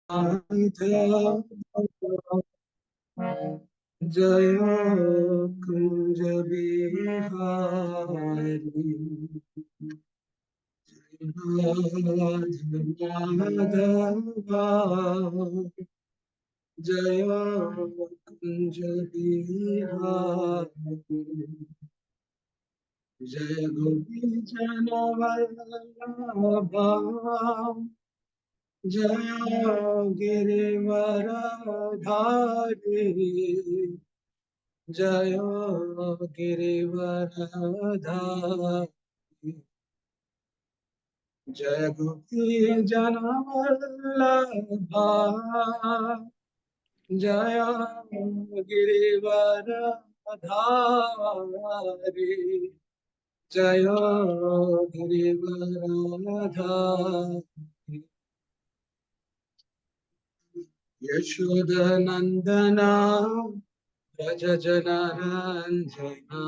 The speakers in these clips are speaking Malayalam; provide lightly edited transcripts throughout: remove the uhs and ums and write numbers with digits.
जय कुंज बिहारी माधवा जय कुंज बिहारी जय गोपी जन वल्लभा जय गिरिवरधारी जय गिरिवरधारी जय गोपी जन वल्लभा जय गिरिवरधारी जय गिरिवरधारी यशोदनन्दना व्रज जनरञ्जना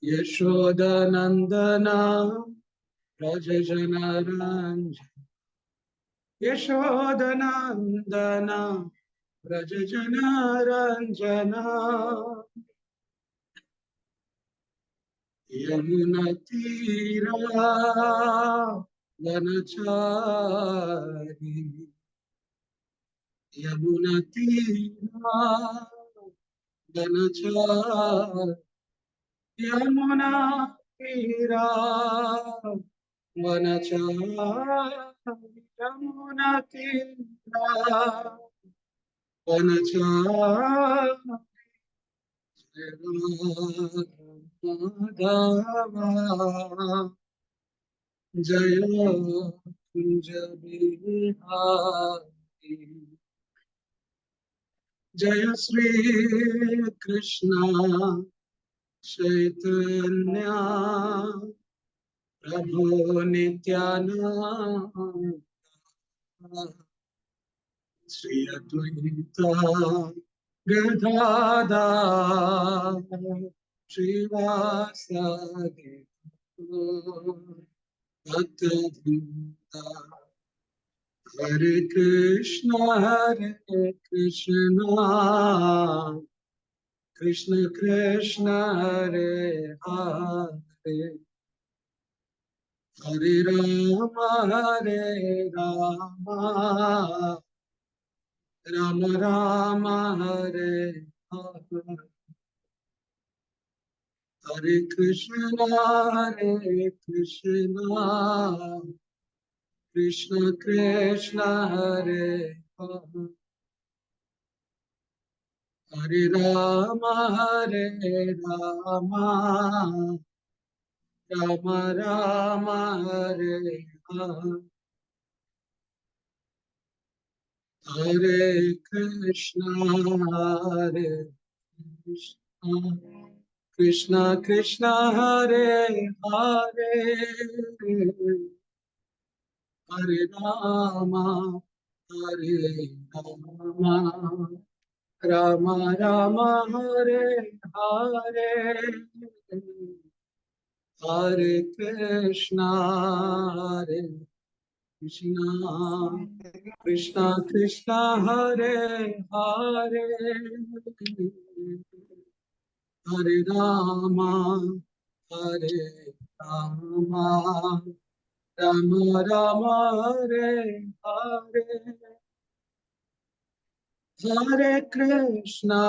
यशोदनन्दना व्रज जनरञ्जना यशोदनन्दना व्रज जनरञ्जना यमुनतीरा वनचारी यमुनतीरा वनचारी यमुना तीरा वनचारी यमुना तीरा वनचारी माधवा जय कुंज बिहारी जय श्री कृष्ण चैतन्य प्रभु नित्यानंद श्री अद्वैत गदाधर श्रीवासदि भक्तवृंद हरे Krishna Krishna Krishna Hare Hare Hare Ram Ram Ram Hare Hare Hare Krishna Krishna Krishna Hare Hare Hare Ram Ram Ram Hare Hare Hare Krishna Krishna Krishna Hare Hare Hare Ram Ram Ram Hare Hare Hare Krishna Krishna Krishna Hare Hare Hare Ram Ram Ram Hare Hare Hare Krishna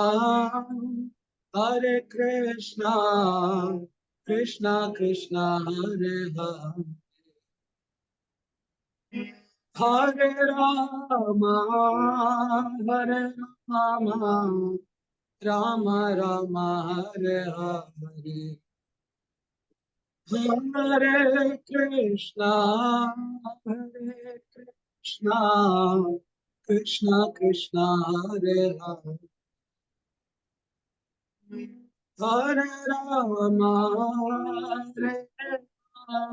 Krishna Krishna Hare Hare Hare Ram Ram Ram Hare Hare Hare Krishna Krishna Krishna Hare Hare Hare Ram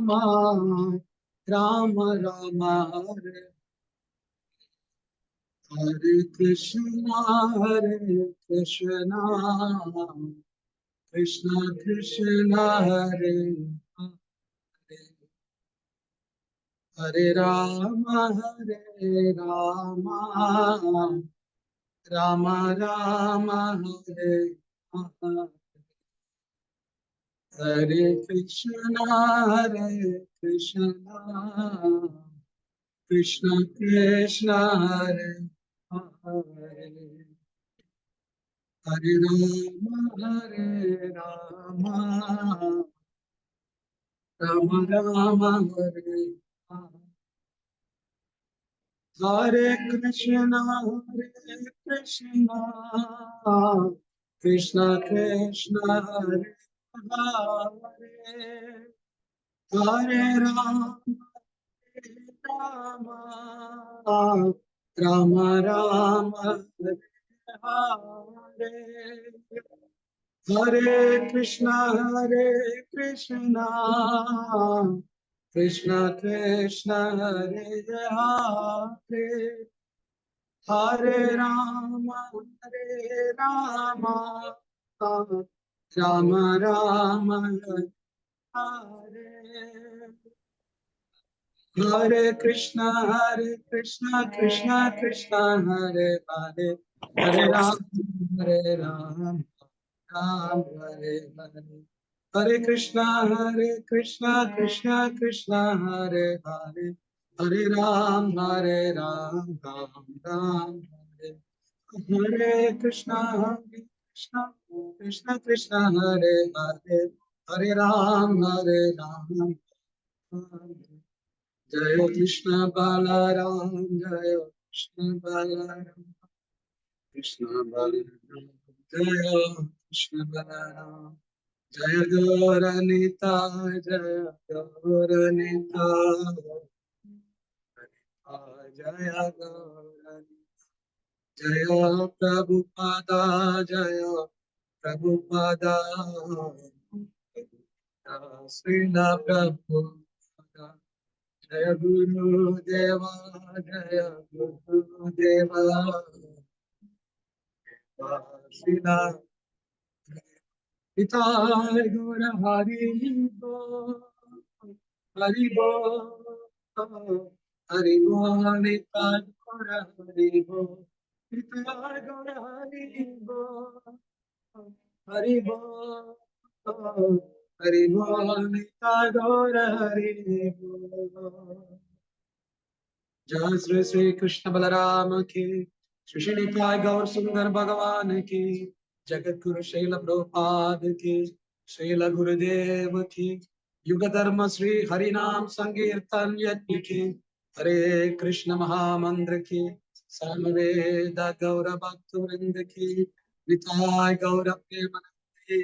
Ram Ram Ram Hare Hare Krishna Krishna Krishna Hare Hare Hare Rama, Rama Rama, Hare Hare. Hare Krishna, Krishna Krishna, Hare Hare. Hare Rama, Rama Rama, Hare Hare. Hare Krishna, Krishna Krishna, Hare Hare. Hare Rama, Rama, Rama Rama, Hare Hare. Hare Krishna, Krishna Krishna, Hare Hare. Hare Rama, Rama, Rama Rama, Hare Hare Krishna, Krishna Krishna, Hare Hare. Hare Rama, Ram Hare Hare. Hare Krishna, Krishna Krishna, Hare Hare. Hare Ram, Ram Hare. Hare Krishna, Krishna Krishna, Hare Hare. Hare Ram, Ram Hare. Jaya Krishna Balaram, Jaya Krishna Balaram, Krishna Balaram, Jaya Krishna Balaram. Jaya Gauranita, Jaya Gauranita, Jaya Gauranita, Jaya Prabhupada, Jaya Prabhupada, Srila Prabhupada, Jaya Guru Deva, Jaya Guru Deva, Srila Nitai Gora Hari Bo, Hari Bo, Hari Bo, Nitai Gora Hari Bo, Nitai Gora Hari Bo, Hari Bo, Hari Bo, Nitai Gora Hari Bo. जय श्री श्री कृष्ण बलराम की, श्री श्री निताय गौर सुंदर भगवान की, जगत गुरु शैल प्रभुपाद की, शैल गुरुदेव की, युग धर्म श्री हरिनाम संकीर्तन यज्ञ की, हरे कृष्ण महामंत्र की, सामवेद गौर भक्त वृंद की, निताय गौर प्रेमानंद की।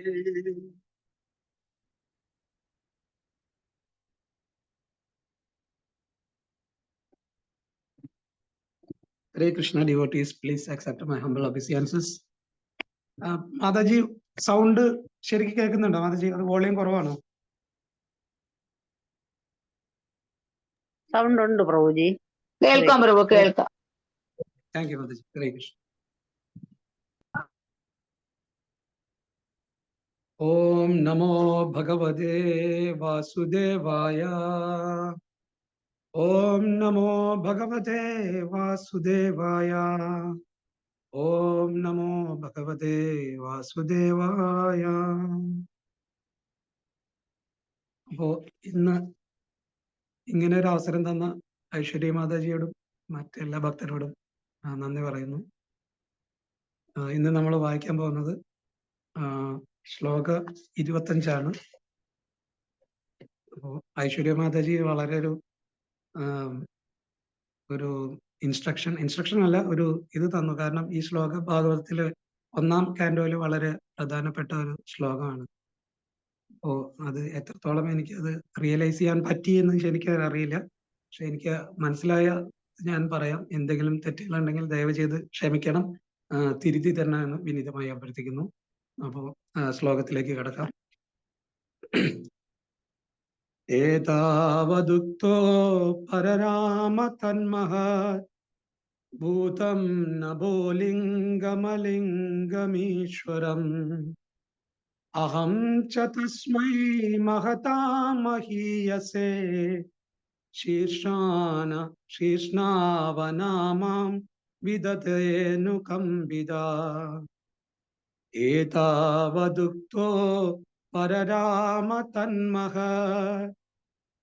Hare Krishna devotees, please accept my humble obeisances. Mataji sound ശരിക്കും കേൾക്കുന്നുണ്ടോ മാതാജി? അത് വോളിയം കുറവാണോ? സൗണ്ട് ഉണ്ട് പ്രഭുജി. കേൾക്കാം പ്രഭു, കേൾക്കാം. Thank you Mataji. ഹരേ കൃഷ്ണ. ഓം നമോ ഭഗവതേ വാസുദേവായ. ഓം നമോ ഭഗവതേ വാസുദേവായ. ഓം നമോ ഭഗവതേ വാസുദേവായ. അപ്പോ ഇന്ന് ഇങ്ങനെ ഒരു അവസരം തന്ന ഐശ്വര്യ മാതാജിയോടും മറ്റെല്ലാ ഭക്തരോടും നന്ദി പറയുന്നു. ഇന്ന് നമ്മൾ വായിക്കാൻ പോകുന്നത് ശ്ലോക 25 അപ്പോൾ ഐശ്വര്യ മാതാജി വളരെ ഒരു ഇൻസ്ട്രക്ഷൻ അല്ല, ഒരു ഇത് തന്നു. കാരണം ഈ ശ്ലോക ഭാഗവതത്തിലെ 1-ാം കാൻഡോയില് വളരെ പ്രധാനപ്പെട്ട ഒരു ശ്ലോകമാണ്. അപ്പോൾ അത് എത്രത്തോളം എനിക്കത് റിയലൈസ് ചെയ്യാൻ പറ്റി എന്ന് എനിക്ക് അറിയില്ല. പക്ഷെ എനിക്ക് മനസ്സിലായ ഞാൻ പറയാം. എന്തെങ്കിലും തെറ്റുകളുണ്ടെങ്കിൽ ദയവ് ചെയ്ത് ക്ഷമിക്കണം, തിരുത്തി തരണമെന്ന് വിനീതമായി അഭ്യർത്ഥിക്കുന്നു. അപ്പോൾ ശ്ലോകത്തിലേക്ക് കടക്കാം. ഏതാവദുക്തോ പരരാമ തന്മഹത് ഭൂതം നഭോലിംഗമലിംഗമീശ്വരം അഹം ച തസ്മൈ മഹതാ മഹീയസേ ശീർഷ്ണാവനാമാം വിദധേനുകമ്പിത ഏതാവദുക്തോ പരരാമ തന്മഹ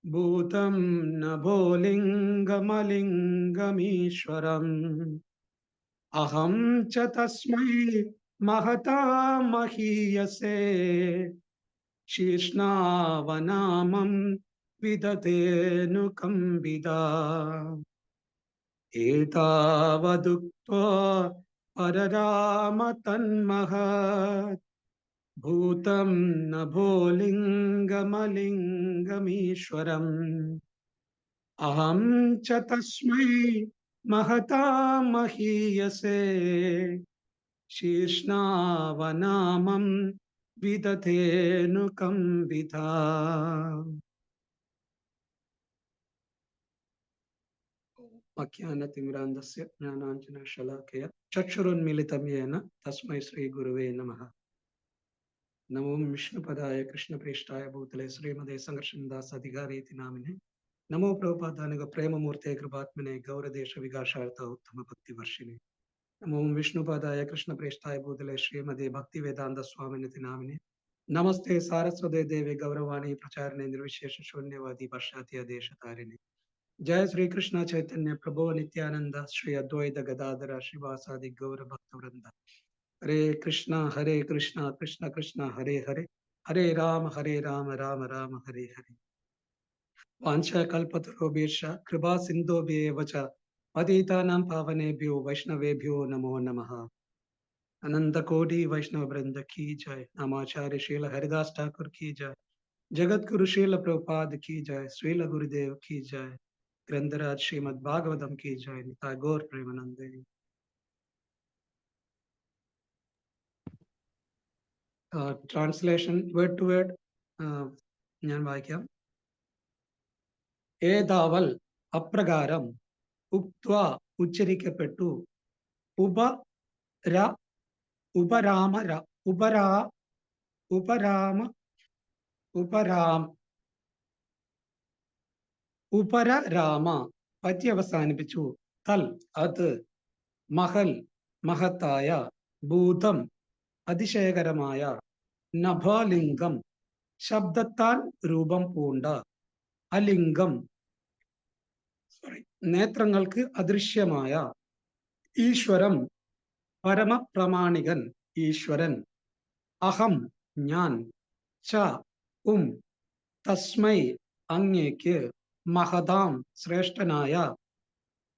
ഭൂതം നഭോലിംഗമലിംഗമീശ്വരം അഹം ച തസ്മൈ മഹതാ മഹീയസേ ശീർഷ്ണാവനാമം വിദധേനുകമ്പിത ഏതാവദുക്ത്വാ പരരാമ തന്മഹത് ഭൂതം നഭോലിംഗമലിംഗമീശ്വരം അഹം ച തസ്മൈ മഹതാ മഹീയസേ ശീർഷ്ണാവനാമം വിദധേനുകമ്പിത. അജ്ഞാനതിമിരാന്ധസ്യ ജ്ഞാനാഞ്ജനശലാകയ ചക്ഷുരുന്മിലിതം യേന തസ്മൈ ശ്രീ ഗുരുവേ നമഃ. നമോ വിഷ്ണുപദായ കൃഷ്ണപ്രേഷ്ഠായ ഭൂതലേ ശ്രീമതേ സംഘർഷൻദാസ് അധികാരീതി നാമിനെ. നമോ പ്രഭുപാദാനുഗ പ്രേമമൂർത്തേ കൃപാത്മനെ ഗൗരദേശ വികാശാർത്ഥ ഉത്തമ ഭക്തിവർഷിണി. നമോ വിഷ്ണുപദായ കൃഷ്ണപ്രേഷ്ഠായ ഭൂതലേ ശ്രീമതേ ഭക്തിവേദാന്ത സ്വാമിനിതി നാമിനെ. നമസ്തേ സാരസ്വതേ ദേവി ഗൗരവാണി പ്രചാരണേ നിർവിശേഷ ശൂന്യവാദി പാശ്ചാത്യ ദേശതാരിണി. जय श्री कृष्ण चैतन्य प्रभु नित्यानंद श्री अद्वैत गदाधर श्रीवासादि गौर भक्त वृंद. हरे कृष्ण कृष्ण कृष्ण हरे हरे, हरे राम राम राम हरे हरे. वाञ्छा कल्पतरुभ्यश्च कृपा सिन्धुभ्येव च पतितानां पावनेभ्यो वैष्णवेभ्यो नमो नमः. अनंत कोटि वैष्णव वृंद की जय. नामाचार्य श्रील हरिदास ठाकुर की जय. जगत गुरु श्रील प्रभुपाद की जय. श्रील गुरुदेव की जय. ग्रंथराज श्रीमद् भागवतम की जय. निताय गौर प्रेमानंदे. ട്രാൻസ്ലേഷൻ വേർഡ് ടു വേർഡ് ഞാൻ വായിക്കാം. ഏതാവൽ അപ്രകാരം, ഉക്ത്വ ഉച്ചരിക്കപ്പെട്ടു, ഉപരാമ പര്യവസാനിപ്പിച്ചു, തൽ അത്, മഹൽ മഹത്തായ, ഭൂതം അതിശയകരമായ, നഭലിംഗം ശബ്ദത്താൽ രൂപം പൂണ്ട, അലിംഗം നേത്രങ്ങൾക്ക് അദൃശ്യമായ, ഈശ്വരം പരമപ്രമാണികൻ ഈശ്വരൻ, അഹം ഞാൻ, ച തസ്മൈ അങ്ങേക്ക്, മഹതാം ശ്രേഷ്ഠനായ,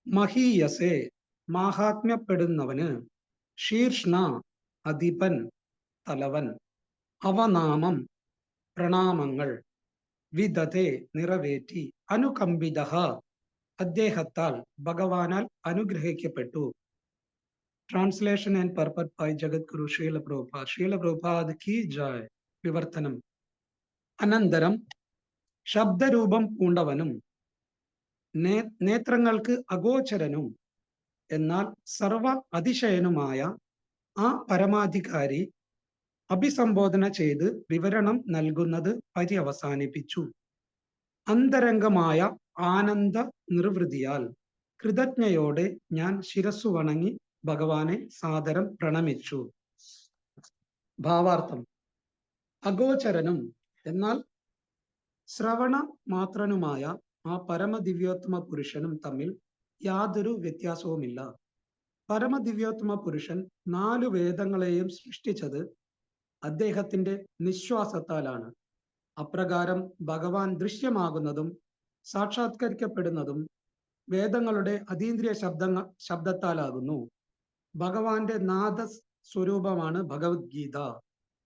മഹീയസേ മാഹാത്മ്യപ്പെടുന്നവന്, ശീർഷ്ണ അധിപൻ തലവൻ, അവനാമം പ്രണാമങ്ങൾ, വിദതേ നിറവേറ്റി, അനുകമ്പിത അദ്ദേഹത്താൽ ഭഗവാനാൽ അനുഗ്രഹിക്കപ്പെട്ടു. Translation and purpose by Jagadguru Srila Prabhupad. Srila Prabhupad കി ജയ്. വിവർത്തനം. അനന്തരം ശബ്ദരൂപം പൂണ്ടവനും നേത്രങ്ങൾക്ക് അഗോചരനും എന്നാൽ സർവ അതിശയനുമായ ആ പരമാധികാരി അഭിസംബോധന ചെയ്ത് വിവരണം നൽകുന്നത് പര്യവസാനിപ്പിച്ചു. അന്തരംഗമായ ആനന്ദ നിർവൃതിയാൽ കൃതജ്ഞയോടെ ഞാൻ ശിരസ്സു വണങ്ങി ഭഗവാനെ സാദരം പ്രണമിച്ചു. ഭാവാർത്ഥം. അഗോചരനും എന്നാൽ ശ്രവണ മാത്രനുമായ ആ പരമദിവ്യോത്തമ പുരുഷനും തമ്മിൽ യാതൊരു വ്യത്യാസവുമില്ല. പരമദിവ്യോത്തമ പുരുഷൻ 4 വേദങ്ങളെയും സൃഷ്ടിച്ചത് അദ്ദേഹത്തിന്റെ നിശ്വാസത്താലാണ്. അപ്രകാരം ഭഗവാൻ ദൃശ്യമാകുന്നതും സാക്ഷാത്കരിക്കപ്പെടുന്നതും വേദങ്ങളുടെ അതീന്ദ്രിയ ശബ്ദത്താലാകുന്നു. ഭഗവാന്റെ നാദ സ്വരൂപമാണ് ഭഗവത്ഗീത.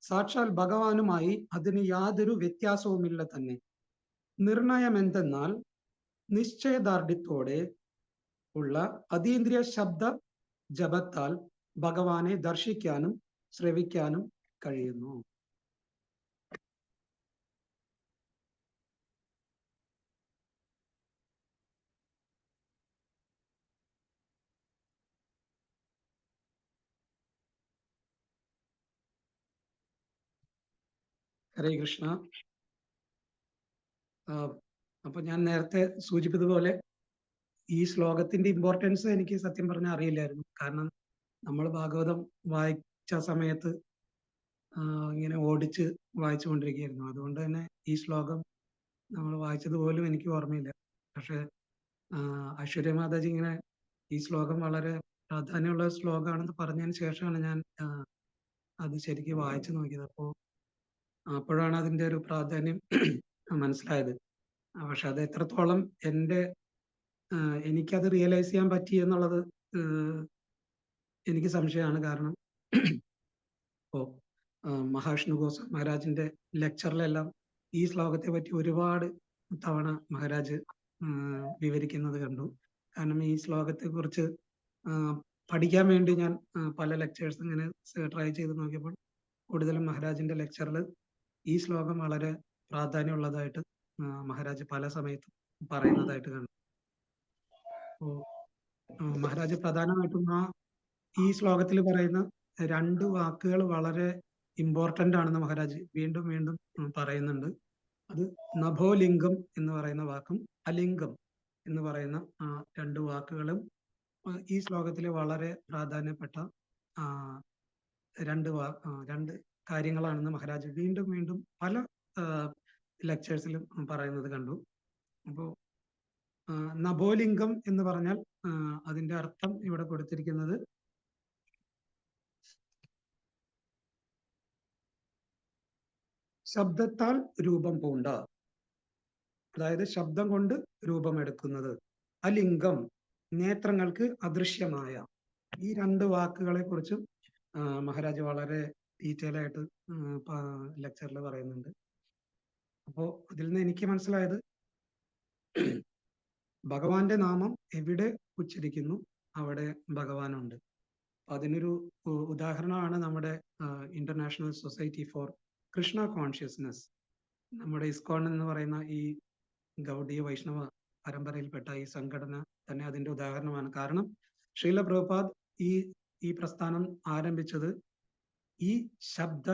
സാക്ഷാൽ ഭഗവാനുമായി അതിന് യാതൊരു വ്യത്യാസവുമില്ല തന്നെ. നിർണയമെന്തെന്നാൽ നിശ്ചയദാർഢ്യത്തോടെ ഉള്ള അതീന്ദ്രിയ ശബ്ദ ജപത്താൽ ഭഗവാനെ ദർശിക്കാനും ശ്രവിക്കാനും കഴിയുന്നു. ഹരേ കൃഷ്ണ. അപ്പൊ ഞാൻ നേരത്തെ സൂചിപ്പിച്ചതുപോലെ ഈ ശ്ലോകത്തിന്റെ ഇമ്പോർട്ടൻസ് എനിക്ക് സത്യം പറഞ്ഞാൽ അറിയില്ലായിരുന്നു. കാരണം നമ്മൾ ഭാഗവതം വായിച്ച സമയത്ത് ഇങ്ങനെ ഓടിച്ച് വായിച്ചുകൊണ്ടിരിക്കുകയായിരുന്നു. അതുകൊണ്ട് തന്നെ ഈ ശ്ലോകം നമ്മൾ വായിച്ചത് പോലും എനിക്ക് ഓർമ്മയില്ല. പക്ഷെ ഐശ്വര്യ മാതാജി ഇങ്ങനെ ഈ ശ്ലോകം വളരെ പ്രാധാന്യമുള്ള ശ്ലോകമാണെന്ന് പറഞ്ഞതിന് ശേഷമാണ് ഞാൻ അത് ശരിക്കും വായിച്ചു നോക്കിയത്. അപ്പോഴാണ് അതിന്റെ ഒരു പ്രാധാന്യം മനസ്സിലായത്. പക്ഷെ അത് എത്രത്തോളം എനിക്കത് റിയലൈസ് ചെയ്യാൻ പറ്റി എന്നുള്ളത് എനിക്ക് സംശയമാണ്. കാരണം ഇപ്പോ മഹാവിഷ്ണു ഗോസ്വാമി മഹാരാജിന്റെ ലെക്ചറിലെല്ലാം ഈ ശ്ലോകത്തെ പറ്റി ഒരുപാട് തവണ മഹാരാജ് വിവരിക്കുന്നത് കണ്ടു. കാരണം ഈ ശ്ലോകത്തെ കുറിച്ച് പഠിക്കാൻ വേണ്ടി ഞാൻ പല ലെക്ചേഴ്സ് ഇങ്ങനെ ട്രൈ ചെയ്ത് നോക്കിയപ്പോൾ കൂടുതലും മഹാരാജിന്റെ ലെക്ചറിൽ ഈ ശ്ലോകം വളരെ പ്രാധാന്യമുള്ളതായിട്ട് മഹാരാജ് പല സമയത്തും പറയുന്നതായിട്ട് കണ്ടു. അപ്പോ മഹാരാജ് പ്രധാനമായിട്ടും ഈ ശ്ലോകത്തിൽ പറയുന്ന 2 വാക്കുകൾ വളരെ ഇമ്പോർട്ടന്റ് ആണെന്ന് മഹാരാജ് വീണ്ടും വീണ്ടും പറയുന്നുണ്ട്. അത് നഭോലിംഗം എന്ന് പറയുന്ന വാക്കും അലിംഗം എന്ന് പറയുന്ന 2 വാക്കുകളും ഈ ശ്ലോകത്തിലെ വളരെ പ്രാധാന്യപ്പെട്ട 2 കാര്യങ്ങളാണെന്ന് മഹാരാജ് വീണ്ടും വീണ്ടും പല ലെക്ചേഴ്സിലും പറയുന്നത് കണ്ടു. അപ്പോ നഭോലിംഗം എന്ന് പറഞ്ഞാൽ അതിന്റെ അർത്ഥം ഇവിടെ കൊടുത്തിരിക്കുന്നത് ശബ്ദത്താൽ രൂപം പൂണ്ട, അതായത് ശബ്ദം കൊണ്ട് രൂപമെടുക്കുന്നത്. അലിംഗം നേത്രങ്ങൾക്ക് അദൃശ്യമായ. ഈ 2 വാക്കുകളെ കുറിച്ചും മഹാരാജ് വളരെ ഡീറ്റെയിൽ ആയിട്ട് ലെക്ചറിൽ പറയുന്നുണ്ട്. അപ്പോ അതിൽ നിന്ന് എനിക്ക് മനസ്സിലായത് ഭഗവാന്റെ നാമം എവിടെ ഉച്ചരിക്കുന്നു അവിടെ ഭഗവാനുണ്ട്. അതിനൊരു ഉദാഹരണമാണ് നമ്മുടെ international society for Krishna consciousness. നമ്മുടെ ഇസ്കോൺ എന്ന് പറയുന്ന ഈ ഗൗഡീയ വൈഷ്ണവ പരമ്പരയിൽപ്പെട്ട ഈ സംഘടന തന്നെ അതിന്റെ ഉദാഹരണമാണ്. കാരണം ശ്രീല പ്രഭുപാദ് ഈ പ്രസ്ഥാനം ആരംഭിച്ചത് ഈ ശബ്ദ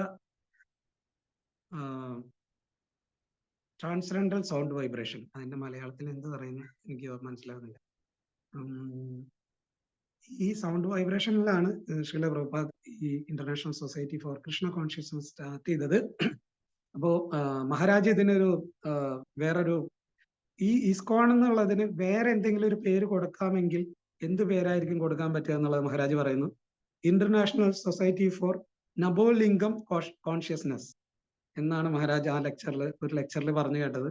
ട്രാൻസ്റെൻഡൽ സൗണ്ട് വൈബ്രേഷൻ, അതിന്റെ മലയാളത്തിൽ എന്ത് പറയുന്നു എനിക്ക് മനസ്സിലാകുന്നില്ല. ഈ സൗണ്ട് വൈബ്രേഷനിലാണ് ശ്രീല പ്രഭുപാദ് ഈ international society for Krishna consciousness start ചെയ്തത്. അപ്പോ മഹാരാജ് ഇതിനൊരു വേറൊരു ഈ ഇസ്കോൺ എന്നുള്ളതിന് വേറെ എന്തെങ്കിലും ഒരു പേര് കൊടുക്കാമെങ്കിൽ എന്ത് പേരായിരിക്കും കൊടുക്കാൻ പറ്റുക എന്നുള്ളത് മഹാരാജ് പറയുന്നു. ഇന്റർനാഷണൽ സൊസൈറ്റി ഫോർ നഭോലിംഗം കോൺഷ്യസ്നസ് എന്നാണ് മഹാരാജ് ഒരു ലെക്ചറിൽ പറഞ്ഞു കേട്ടത്.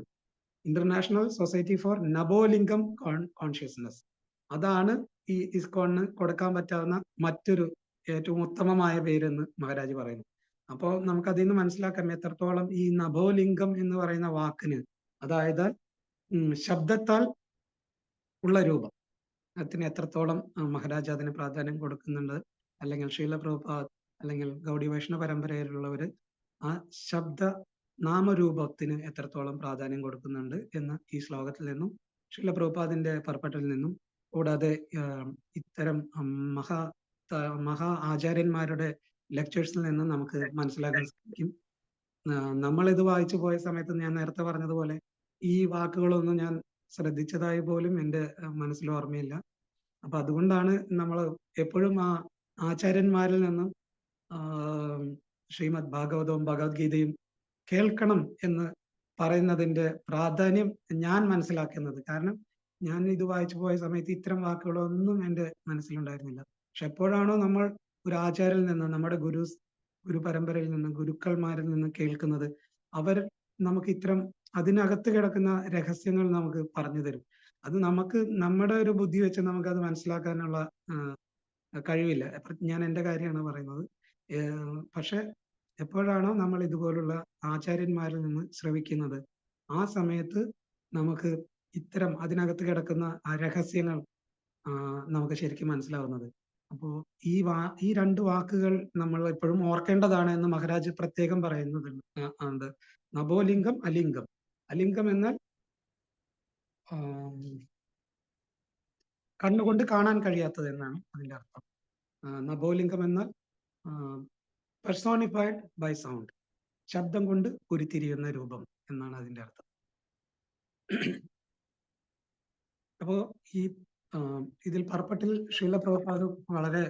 ഇന്റർനാഷണൽ സൊസൈറ്റി ഫോർ നഭോലിംഗം കോൺഷ്യസ്നസ്, അതാണ് ഈ ഇസ്കോണിന് കൊടുക്കാൻ പറ്റാവുന്ന മറ്റൊരു ഏറ്റവും ഉത്തമമായ പേരെന്ന് മഹാരാജ് പറയുന്നു. അപ്പോൾ നമുക്ക് അതിൽ നിന്ന് മനസ്സിലാക്കാം എത്രത്തോളം ഈ നഭോലിംഗം എന്ന് പറയുന്ന വാക്കിന്, അതായത് ശബ്ദത്താൽ ഉള്ള രൂപം, അതിന് എത്രത്തോളം മഹാരാജ് അതിന് പ്രാധാന്യം കൊടുക്കുന്നുണ്ട്, അല്ലെങ്കിൽ ശ്രീല പ്രഭുപാദ് അല്ലെങ്കിൽ ഗൗഡി വൈഷ്ണവ പരമ്പരയിലുള്ളവര് ആ ശബ്ദ നാമരൂപത്തിന് എത്രത്തോളം പ്രാധാന്യം കൊടുക്കുന്നുണ്ട് എന്ന് ഈ ശ്ലോകത്തിൽ നിന്നും ശ്രീല പ്രഭുപാദിന്റെ പർപ്പറ്റിൽ നിന്നും, കൂടാതെ ഇത്തരം മഹാ ആചാര്യന്മാരുടെ ലെക്ചേഴ്സിൽ നിന്നും നമുക്ക് മനസ്സിലാക്കാൻ സാധിക്കും. നമ്മളിത് വായിച്ചു പോയ സമയത്ത് ഞാൻ നേരത്തെ പറഞ്ഞതുപോലെ ഈ വാക്കുകളൊന്നും ഞാൻ ശ്രദ്ധിച്ചതായി പോലും എൻ്റെ മനസ്സിൽ ഓർമ്മയില്ല. അപ്പൊ അതുകൊണ്ടാണ് നമ്മൾ എപ്പോഴും ആ ആചാര്യന്മാരിൽ നിന്നും ശ്രീമദ് ഭാഗവതവും ഭഗവത്ഗീതയും കേൾക്കണം എന്ന് പറയുന്നതിന്റെ പ്രാധാന്യം ഞാൻ മനസ്സിലാക്കുന്നത്. കാരണം ഞാൻ ഇത് വായിച്ചു പോയ സമയത്ത് ഇത്തരം വാക്കുകളൊന്നും എൻ്റെ മനസ്സിലുണ്ടായിരുന്നില്ല. പക്ഷെ എപ്പോഴാണോ നമ്മൾ ഒരു ആചാര്യനിൽ നിന്ന്, നമ്മുടെ ഗുരു പരമ്പരയിൽ നിന്ന്, ഗുരുക്കന്മാരിൽ നിന്ന് കേൾക്കുന്നത്, അവർ നമുക്ക് ഇത്തരം അതിനകത്ത് കിടക്കുന്ന രഹസ്യങ്ങൾ നമുക്ക് പറഞ്ഞു തരും. അത് നമുക്ക് നമ്മുടെ ഒരു ബുദ്ധി വെച്ച് നമുക്കത് മനസ്സിലാക്കാനുള്ള കഴിവില്ല. ഞാൻ എൻ്റെ കാര്യമാണ് പറയുന്നത്. പക്ഷെ എപ്പോഴാണോ നമ്മൾ ഇതുപോലുള്ള ആചാര്യന്മാരിൽ നിന്ന് ശ്രവിക്കുന്നത്, ആ സമയത്ത് നമുക്ക് ഇത്തരം അതിനകത്ത് കിടക്കുന്ന ആ രഹസ്യങ്ങൾ നമുക്ക് ശരിക്കും മനസ്സിലാവുന്നത്. അപ്പോ ഈ 2 വാക്കുകൾ നമ്മൾ എപ്പോഴും ഓർക്കേണ്ടതാണ് എന്ന് മഹാരാജ് പ്രത്യേകം പറയുന്നുണ്ട്. നഭോലിംഗം, അലിംഗം. അലിംഗം എന്നാൽ കണ്ണുകൊണ്ട് കാണാൻ കഴിയാത്തത് എന്നാണ് അതിന്റെ അർത്ഥം. നഭോലിംഗം എന്നാൽ പെർസോണിഫൈഡ് ബൈ സൗണ്ട്, ശബ്ദം കൊണ്ട് ഉരുത്തിരിയുന്ന രൂപം എന്നാണ് അതിന്റെ അർത്ഥം. അപ്പോ ഈ ഇതിൽ പർപ്പട്ടിൽ ശ്രീല പ്രഭുപാദ് വളരെ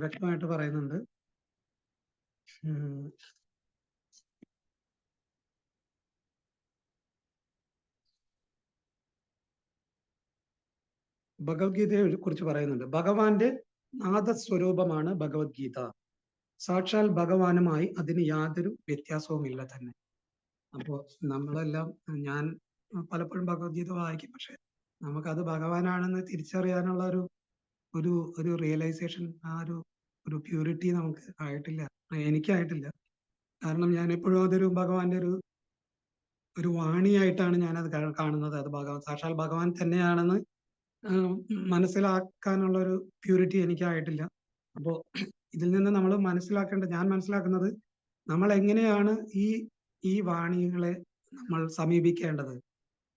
വ്യക്തമായിട്ട് പറയുന്നുണ്ട്. ഭഗവത്ഗീതയെ കുറിച്ച് പറയുന്നുണ്ട്. ഭഗവാന്റെ നാദസ്വരൂപമാണ് ഭഗവത്ഗീത. സാക്ഷാൽ ഭഗവാനുമായി അതിന് യാതൊരു വ്യത്യാസവുമില്ല തന്നെ. അപ്പോ നമ്മളെല്ലാം, ഞാൻ പലപ്പോഴും ഭഗവത്ഗീത വായിക്കും, പക്ഷെ നമുക്കത് ഭഗവാനാണെന്ന് തിരിച്ചറിയാനുള്ള ഒരു ഒരു റിയലൈസേഷൻ, ആ ഒരു പ്യൂരിറ്റി നമുക്ക് ആയിട്ടില്ല, എനിക്കായിട്ടില്ല. കാരണം ഞാൻ എപ്പോഴും അതൊരു ഭഗവാന്റെ ഒരു വാണിയായിട്ടാണ് ഞാനത് കാണുന്നത്. അത് സാക്ഷാൽ ഭഗവാൻ തന്നെയാണെന്ന് മനസ്സിലാക്കാനുള്ള ഒരു പ്യൂരിറ്റി എനിക്കായിട്ടില്ല. അപ്പോ ഇതിൽ നിന്ന് നമ്മൾ ഞാൻ മനസ്സിലാക്കുന്നത്, നമ്മൾ എങ്ങനെയാണ് ഈ വാണികളെ നമ്മൾ സമീപിക്കേണ്ടത്,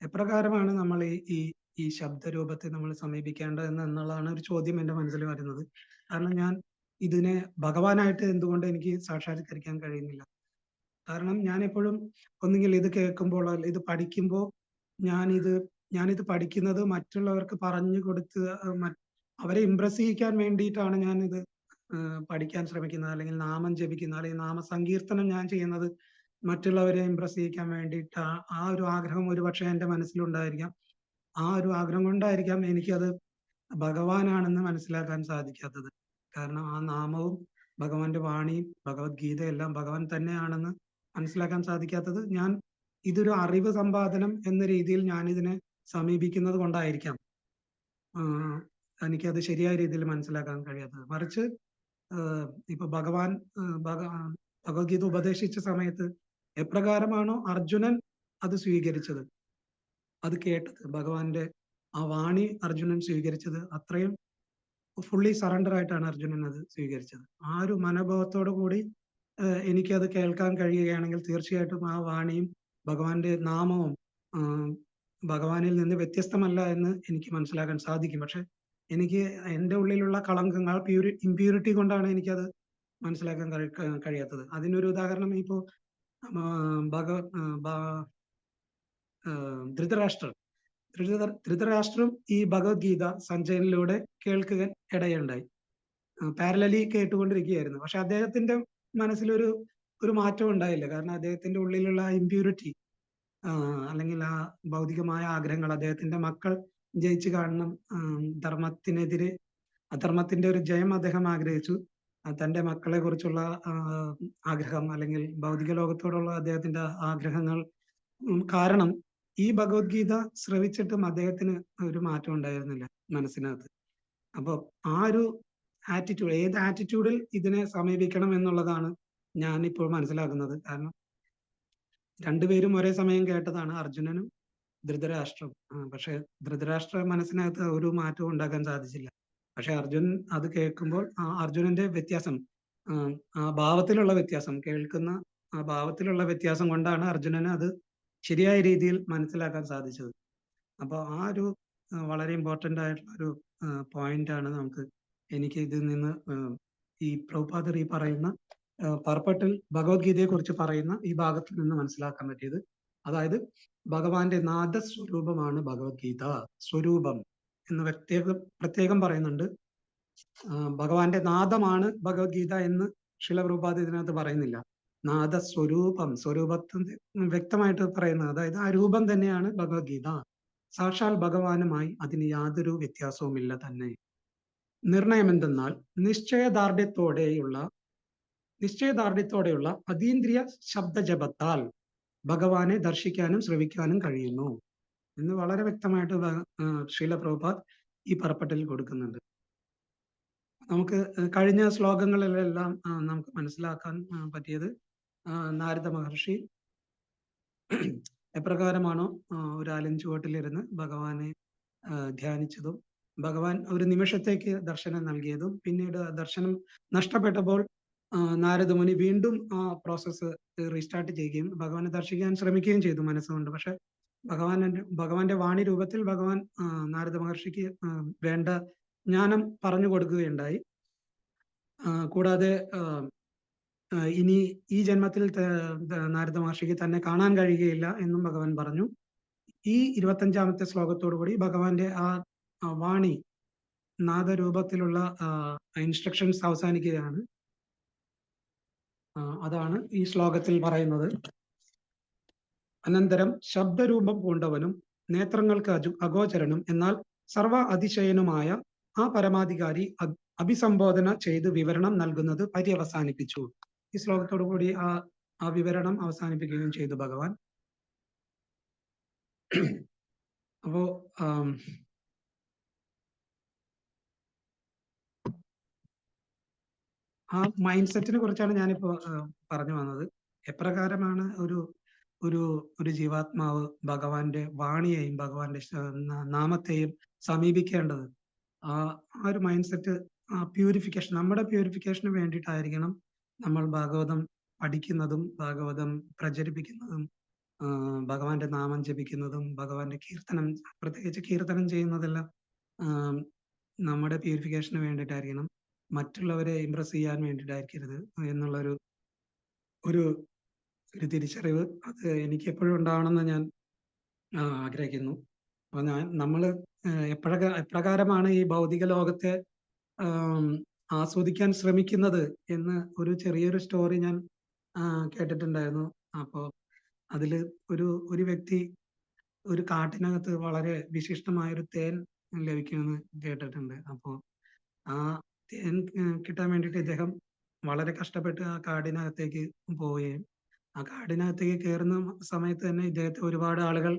എപ്രകാരമാണ് നമ്മൾ ഈ ശബ്ദരൂപത്തെ നമ്മൾ സമീപിക്കേണ്ടത് എന്നുള്ളതാണ് ഒരു ചോദ്യം എൻ്റെ മനസ്സിൽ വരുന്നത്. കാരണം ഞാൻ ഇതിനെ ഭഗവാനായിട്ട് എന്തുകൊണ്ട് എനിക്ക് സാക്ഷാത്കരിക്കാൻ കഴിയുന്നില്ല? കാരണം ഞാൻ എപ്പോഴും ഒന്നുകിൽ ഇത് കേൾക്കുമ്പോൾ, ഇത് പഠിക്കുമ്പോൾ, ഞാനിത് പഠിക്കുന്നത് മറ്റുള്ളവർക്ക് പറഞ്ഞു കൊടുത്ത് അവരെ ഇംപ്രസ് ചെയ്യിക്കാൻ വേണ്ടിയിട്ടാണ് ഞാനിത് പഠിക്കാൻ ശ്രമിക്കുന്നത്, അല്ലെങ്കിൽ നാമം ജപിക്കുന്നത്, അല്ലെങ്കിൽ നാമസങ്കീർത്തനം ഞാൻ ചെയ്യുന്നത് മറ്റുള്ളവരെ ഇംപ്രസ് ചെയ്യിക്കാൻ വേണ്ടിയിട്ട്. ആ ഒരു ആഗ്രഹം ഒരുപക്ഷെ എൻ്റെ മനസ്സിലുണ്ടായിരിക്കാം. ആ ഒരു ആഗ്രഹം കൊണ്ടായിരിക്കാം എനിക്കത് ഭഗവാനാണെന്ന് മനസ്സിലാക്കാൻ സാധിക്കാത്തത്. കാരണം ആ നാമവും ഭഗവാന്റെ വാണിയും ഭഗവത്ഗീതയെല്ലാം ഭഗവാൻ തന്നെയാണെന്ന് മനസ്സിലാക്കാൻ സാധിക്കാത്തത്, ഞാൻ ഇതൊരു അറിവ് സമ്പാദനം എന്ന രീതിയിൽ ഞാൻ ഇതിനെ സമീപിക്കുന്നത് കൊണ്ടായിരിക്കാം എനിക്കത് ശരിയായ രീതിയിൽ മനസ്സിലാക്കാൻ കഴിയാത്തത്. മറിച്ച് ഇപ്പൊ ഭഗവത്ഗീത ഉപദേശിച്ച സമയത്ത് എപ്രകാരമാണോ അർജുനൻ അത് സ്വീകരിച്ചത്, അത് കേട്ടത്, ഭഗവാന്റെ ആ വാണി അർജുനൻ സ്വീകരിച്ചത്, അത്രയും ഫുള്ളി സറണ്ടർ ആയിട്ടാണ് അർജുനൻ അത് സ്വീകരിച്ചത്. ആ ഒരു മനോഭാവത്തോടു കൂടി എനിക്കത് കേൾക്കാൻ കഴിയുകയാണെങ്കിൽ തീർച്ചയായിട്ടും ആ വാണിയും ഭഗവാന്റെ നാമവും ഭഗവാനിൽ നിന്ന് വ്യത്യസ്തമല്ല എന്ന് എനിക്ക് മനസ്സിലാക്കാൻ സാധിക്കും. പക്ഷെ എനിക്ക് എൻ്റെ ഉള്ളിലുള്ള കളങ്കങ്ങൾ, ഇമ്പ്യൂരിറ്റി കൊണ്ടാണ് എനിക്കത് മനസ്സിലാക്കാൻ കഴിയാത്തത്. അതിനൊരു ഉദാഹരണം ഇപ്പോ ധൃതരാഷ്ട്രം ഈ ഭഗവത്ഗീത സഞ്ജയനിലൂടെ കേൾക്കുക ഇടയുണ്ടായി. പാരലലി കേട്ടുകൊണ്ടിരിക്കുകയായിരുന്നു. പക്ഷെ അദ്ദേഹത്തിന്റെ മനസ്സിലൊരു മാറ്റം ഉണ്ടായില്ല. കാരണം അദ്ദേഹത്തിന്റെ ഉള്ളിലുള്ള ഇമ്പ്യൂരിറ്റി, അല്ലെങ്കിൽ ആ ഭൗതികമായ ആഗ്രഹങ്ങൾ, അദ്ദേഹത്തിന്റെ മക്കൾ ജയിച്ചു കാണണം, ധർമ്മത്തിനെതിരെ അധർമ്മത്തിന്റെ ഒരു ജയം അദ്ദേഹം ആഗ്രഹിച്ചു. തന്റെ മക്കളെ കുറിച്ചുള്ള ആഗ്രഹം, അല്ലെങ്കിൽ ഭൗതിക ലോകത്തോടുള്ള അദ്ദേഹത്തിന്റെ ആഗ്രഹങ്ങൾ കാരണം ഈ ഭഗവത്ഗീത ശ്രവിച്ചിട്ടും അദ്ദേഹത്തിന് ഒരു മാറ്റം ഉണ്ടായിരുന്നില്ല മനസ്സിനകത്ത്. അപ്പൊ ആ ഒരു ആറ്റിറ്റ്യൂഡ്, ഏത് ആറ്റിറ്റ്യൂഡിൽ ഇതിനെ സമീപിക്കണം എന്നുള്ളതാണ് ഞാനിപ്പോൾ മനസ്സിലാക്കുന്നത്. കാരണം രണ്ടുപേരും ഒരേ സമയം കേട്ടതാണ്, അർജുനനും ധൃതരാഷ്ട്രം. പക്ഷെ ധൃതരാഷ്ട്ര മനസ്സിനകത്ത് ഒരു മാറ്റവും ഉണ്ടാക്കാൻ സാധിച്ചില്ല. പക്ഷെ അർജുനൻ അത് കേൾക്കുമ്പോൾ ആ അർജുനന്റെ വ്യത്യാസം, ആ ഭാവത്തിലുള്ള വ്യത്യാസം, കേൾക്കുന്ന ആ ഭാവത്തിലുള്ള വ്യത്യാസം കൊണ്ടാണ് അർജുനന് അത് ശരിയായ രീതിയിൽ മനസ്സിലാക്കാൻ സാധിച്ചത്. അപ്പൊ ആ ഒരു വളരെ ഇമ്പോർട്ടന്റ് ആയിട്ടുള്ള ഒരു പോയിന്റ് ആണ് എനിക്ക് ഇതിൽ നിന്ന് ഈ പ്രഭുപാദർ ഈ പറയുന്ന പർപ്പട്ടിൽ ഭഗവത്ഗീതയെ കുറിച്ച് പറയുന്ന ഈ ഭാഗത്തിൽ നിന്ന് മനസ്സിലാക്കാൻ പറ്റിയത്. അതായത് ഭഗവാന്റെ നാദസ്വരൂപമാണ് ഭഗവത്ഗീത. സ്വരൂപം എന്ന് പ്രത്യേകം പറയുന്നുണ്ട്. ഭഗവാന്റെ നാദമാണ് ഭഗവത്ഗീത എന്ന് ശ്രീല പ്രഭുപാദ് ഇതിനകത്ത് പറയുന്നില്ല. നാദസ്വരൂപം, സ്വരൂപത്തെ വ്യക്തമായിട്ട് പറയുന്നത്, അതായത് ആ രൂപം തന്നെയാണ് ഭഗവത്ഗീത. സാക്ഷാൽ ഭഗവാനുമായി അതിന് യാതൊരു വ്യത്യാസവുമില്ല തന്നെ. നിർണയം എന്തെന്നാൽ നിശ്ചയദാർഢ്യത്തോടെയുള്ള അതീന്ദ്രിയ ശബ്ദജപത്താൽ ഭഗവാനെ ദർശിക്കാനും ശ്രവിക്കാനും കഴിയുന്നു എന്ന് വളരെ വ്യക്തമായിട്ട് ശ്രീല പ്രഭുപാദ് ഈ പർപ്പട്ടിൽ കൊടുക്കുന്നുണ്ട്. നമുക്ക് കഴിഞ്ഞ ശ്ലോകങ്ങളിലെല്ലാം നമുക്ക് മനസ്സിലാക്കാൻ പറ്റിയത്, നാരദ മഹർഷി എപ്രകാരമാണോ ഒരു ആലിൻചുവട്ടിലിരുന്ന് ഭഗവാനെ ധ്യാനിച്ചതും, ഭഗവാൻ ഒരു നിമിഷത്തേക്ക് ദർശനം നൽകിയതും, പിന്നീട് ദർശനം നഷ്ടപ്പെട്ടപ്പോൾ നാരദ മുനി വീണ്ടും ആ പ്രോസസ്സ് റീസ്റ്റാർട്ട് ചെയ്യുകയും ഭഗവാനെ ദർശിക്കാൻ ശ്രമിക്കുകയും ചെയ്തു മനസ്സുകൊണ്ട്. പക്ഷെ ഭഗവാന്റെ വാണി രൂപത്തിൽ ഭഗവാൻ നാരദ മഹർഷിക്ക് വേണ്ട ജ്ഞാനം പറഞ്ഞു കൊടുക്കുകയുണ്ടായി. കൂടാതെ ഇനി ഈ ജന്മത്തിൽ നാരദ മഹർഷിക്ക് തന്നെ കാണാൻ കഴിയുകയില്ല എന്നും ഭഗവാൻ പറഞ്ഞു. ഈ 25-ാമത്തെ ശ്ലോകത്തോടു കൂടി ഭഗവാന്റെ ആ വാണി നാദരൂപത്തിലുള്ള ഇൻസ്ട്രക്ഷൻസ് അവസാനിക്കുകയാണ്. അതാണ് ഈ ശ്ലോകത്തിൽ പറയുന്നത്. അനന്തരം ശബ്ദരൂപം പൂണ്ടവനും നേത്രങ്ങൾക്ക് അഗോചരനും എന്നാൽ സർവ അതിശയനുമായ ആ പരമാധികാരി അഭിസംബോധന ചെയ്ത് വിവരണം നൽകുന്നത് പര്യവസാനിപ്പിച്ചു. ഈ ശ്ലോകത്തോടു കൂടി ആ വിവരണം അവസാനിപ്പിക്കുകയും ചെയ്തു ഭഗവാൻ. അപ്പോ ആ മൈൻഡ് സെറ്റിനെ കുറിച്ചാണ് ഞാനിപ്പോ പറഞ്ഞു വന്നത്. എപ്രകാരമാണ് ഒരു ജീവാത്മാവ് ഭഗവാന്റെ വാണിയെയും ഭഗവാന്റെ നാമത്തെയും സമീപിക്കേണ്ടത്. ആ ഒരു മൈൻഡ് സെറ്റ്, പ്യൂരിഫിക്കേഷൻ, നമ്മുടെ പ്യൂരിഫിക്കേഷന് വേണ്ടിയിട്ടായിരിക്കണം നമ്മൾ ഭാഗവതം പഠിക്കുന്നതും ഭാഗവതം പ്രചരിപ്പിക്കുന്നതും ഭഗവാന്റെ നാമം ജപിക്കുന്നതും ഭഗവാന്റെ കീർത്തനം, പ്രത്യേകിച്ച് കീർത്തനം ചെയ്യുന്നതെല്ലാം നമ്മുടെ പ്യൂരിഫിക്കേഷന് വേണ്ടിയിട്ടായിരിക്കണം, മറ്റുള്ളവരെ ഇംപ്രസ് ചെയ്യാൻ വേണ്ടിയിട്ടായിരിക്കരുത് എന്നുള്ളൊരു ഒരു തിരിച്ചറിവ് അത് എനിക്ക് എപ്പോഴും ഉണ്ടാവണമെന്ന് ഞാൻ ആഗ്രഹിക്കുന്നു. അപ്പൊ നമ്മൾ എപ്രകാരമാണ് ഈ ഭൗതിക ലോകത്തെ ആസ്വദിക്കാൻ ശ്രമിക്കുന്നത് എന്ന് ഒരു ചെറിയൊരു സ്റ്റോറി ഞാൻ കേട്ടിട്ടുണ്ടായിരുന്നു. അപ്പോൾ അതില് ഒരു വ്യക്തി ഒരു കാട്ടിനകത്ത് വളരെ വിശിഷ്ടമായൊരു തേൻ ലഭിക്കുമെന്ന് കേട്ടിട്ടുണ്ട്. അപ്പോൾ ആ തേൻ കിട്ടാൻ വേണ്ടിയിട്ട് ഇദ്ദേഹം വളരെ കഷ്ടപ്പെട്ട് ആ കാടിനകത്തേക്ക് പോവുകയും ആ കാടിനകത്തേക്ക് കയറുന്ന സമയത്ത് തന്നെ ഇദ്ദേഹത്തെ ഒരുപാട് ആളുകൾ,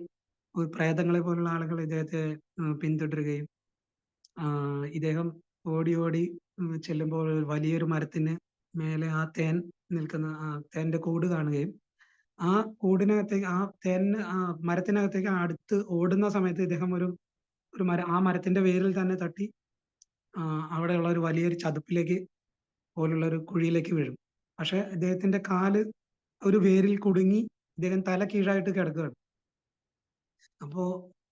പ്രേതങ്ങളെ പോലുള്ള ആളുകൾ ഇദ്ദേഹത്തെ പിന്തുടരുകയും ഇദ്ദേഹം ഓടി ഓടി ചെല്ലുമ്പോൾ വലിയൊരു മരത്തിന് മേലെ ആ തേൻ നിൽക്കുന്ന തേന്റെ കൂട് കാണുകയും ആ കൂടിനകത്തേക്ക് ആ മരത്തിനകത്തേക്ക് അടുത്ത് ഓടുന്ന സമയത്ത് ഇദ്ദേഹം ആ മരത്തിന്റെ വേരിൽ തന്നെ തട്ടി അവിടെയുള്ള ഒരു വലിയൊരു ചതുപ്പിലേക്ക് പോലുള്ള ഒരു കുഴിയിലേക്ക് വീഴും. പക്ഷെ ഇദ്ദേഹത്തിന്റെ കാല് ഒരു വേരിൽ കുടുങ്ങി ഇദ്ദേഹം തല കീഴായിട്ട് കിടക്കുകയാണ്. അപ്പോ